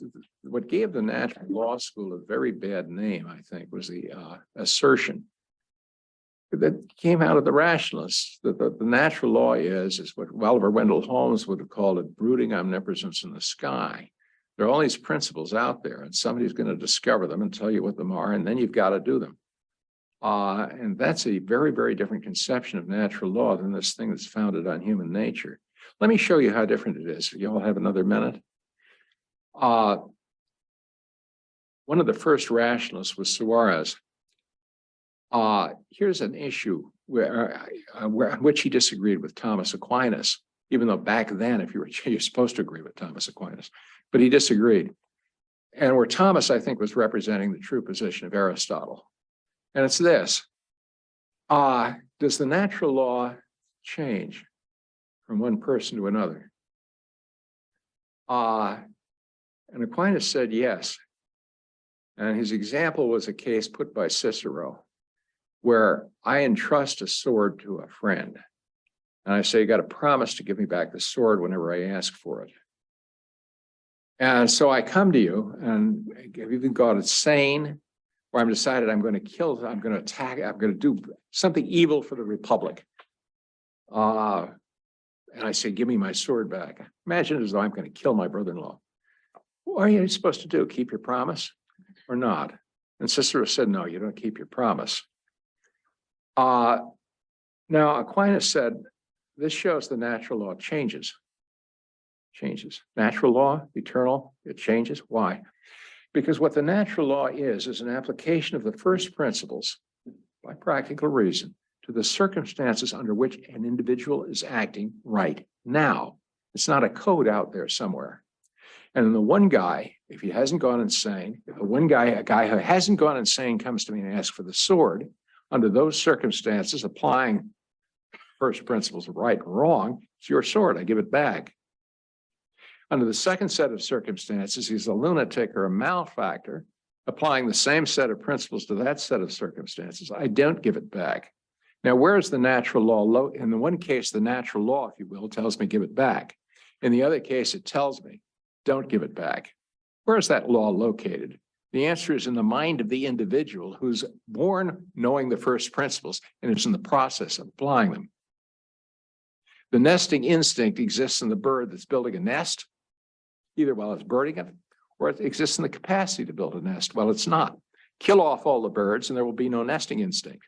what gave the natural law school a very bad name, I think, was the assertion that came out of the rationalists, that the natural law is what Oliver Wendell Holmes would have called it, brooding omnipresence in the sky. There are all these principles out there, and somebody's going to discover them and tell you what them are, and then you've got to do them. And that's a very, very different conception of natural law than this thing that's founded on human nature. Let me show you how different it is. You all have another minute. One of the first rationalists was Suarez. Here's an issue which he disagreed with Thomas Aquinas, even though back then, if you're supposed to agree with Thomas Aquinas, but he disagreed. And where Thomas, I think, was representing the true position of Aristotle. And it's this: does the natural law change from one person to another? And Aquinas said yes. And his example was a case put by Cicero, where I entrust a sword to a friend. And I say, you got to promise to give me back the sword whenever I ask for it. And so I come to you, and I've even got it sane, or I'm decided I'm going to kill, I'm going to attack, I'm going to do something evil for the Republic. And I say, give me my sword back. Imagine as though I'm going to kill my brother-in-law. What are you supposed to do? Keep your promise or not? And Cicero said, no, you don't keep your promise. Now, Aquinas said, this shows the natural law changes. Natural law, eternal, it changes. Why? Because what the natural law is an application of the first principles by practical reason to the circumstances under which an individual is acting right now. It's not a code out there somewhere. And the one guy, if he hasn't gone insane, if a guy who hasn't gone insane comes to me and asks for the sword, under those circumstances, applying first principles of right and wrong, it's your sword, I give it back. Under the second set of circumstances, he's a lunatic or a malefactor, applying the same set of principles to that set of circumstances. I don't give it back. Now, where is the natural law? In the one case, the natural law, if you will, tells me give it back. In the other case, it tells me don't give it back. Where is that law located? The answer is in the mind of the individual who's born knowing the first principles and is in the process of applying them. The nesting instinct exists in the bird that's building a nest, either while it's birding it, or it exists in the capacity to build a nest while it's not. Kill off all the birds and there will be no nesting instinct.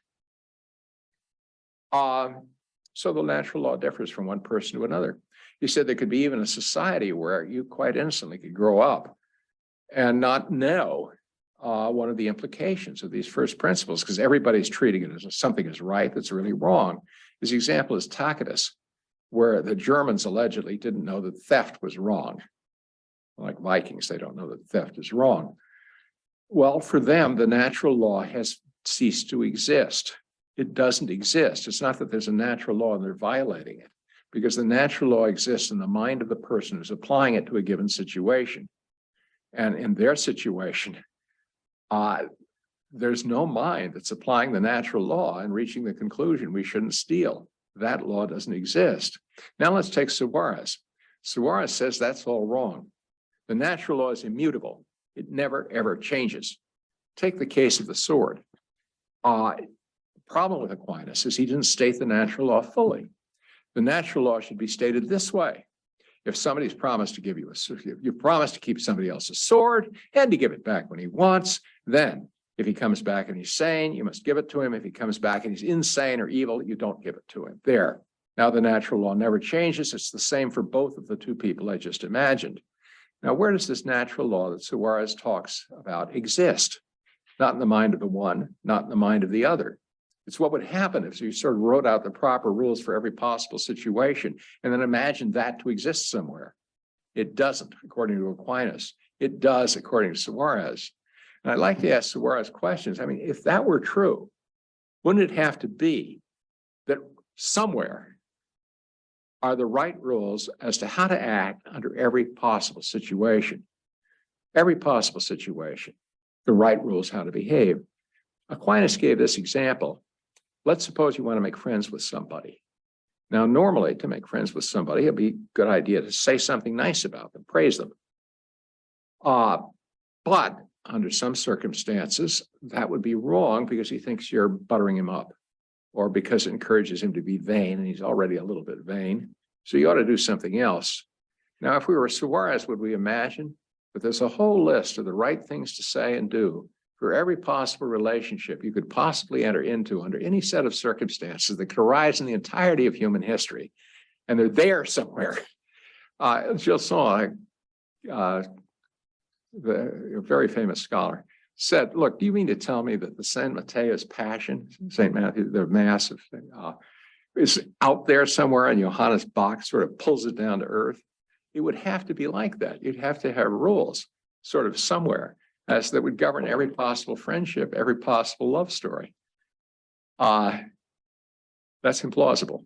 So the natural law differs from one person to another. He said there could be even a society where you quite innocently could grow up and not know one of the implications of these first principles, because everybody's treating it as something is right that's really wrong. His example is Tacitus, where the Germans allegedly didn't know that theft was wrong. Like Vikings, they don't know that theft is wrong. Well, for them, the natural law has ceased to exist. It doesn't exist. It's not that there's a natural law and they're violating it, because the natural law exists in the mind of the person who's applying it to a given situation. And in their situation, there's no mind that's applying the natural law and reaching the conclusion we shouldn't steal. That law doesn't exist. Now let's take Suarez. Suarez says that's all wrong. The natural law is immutable. It never, ever changes. Take the case of the sword. The problem with Aquinas is he didn't state the natural law fully. The natural law should be stated this way. If somebody's promised to give you you promise to keep somebody else's sword and to give it back when he wants, then if he comes back and he's sane, you must give it to him. If he comes back and he's insane or evil, you don't give it to him. There. Now the natural law never changes. It's the same for both of the two people I just imagined. Now, where does this natural law that Suarez talks about exist? Not in the mind of the one, not in the mind of the other. It's what would happen if you sort of wrote out the proper rules for every possible situation and then imagined that to exist somewhere. It doesn't, according to Aquinas. It does, according to Suarez. And I'd like to ask Suarez questions. I mean, if that were true, wouldn't it have to be that somewhere are the right rules as to how to act under every possible situation? Every possible situation, the right rules how to behave. Aquinas gave this example. Let's suppose you want to make friends with somebody. Now, normally to make friends with somebody, it'd be a good idea to say something nice about them, praise them. But under some circumstances, that would be wrong because he thinks you're buttering him up or because it encourages him to be vain and he's already a little bit vain. So you ought to do something else. Now, if we were Suarez, would we imagine that there's a whole list of the right things to say and do for every possible relationship you could possibly enter into under any set of circumstances that could arise in the entirety of human history. And they're there somewhere. Jill saw, a very famous scholar, said, look, do you mean to tell me that the San Mateo's Passion, St. Matthew, the Mass of, is out there somewhere and Johannes Bach sort of pulls it down to earth? It would have to be like that. You'd have to have rules sort of somewhere as that would govern every possible friendship, every possible love story. That's implausible.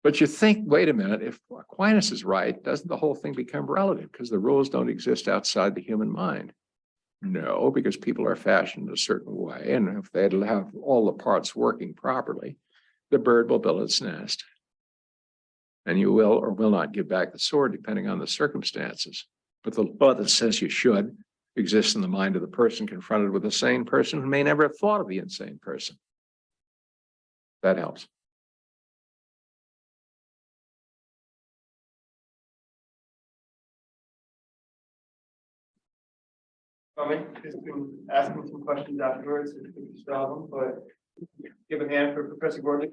But you think, wait a minute, if Aquinas is right, doesn't the whole thing become relative because the rules don't exist outside the human mind? No, because people are fashioned a certain way. And if they'd have all the parts working properly, the bird will build its nest. And you will or will not give back the sword depending on the circumstances. But the law that says you should exists in the mind of the person confronted with a sane person who may never have thought of the insane person. That helps. Just ask me some questions afterwards if you still have them, but give a hand for Professor Gordley.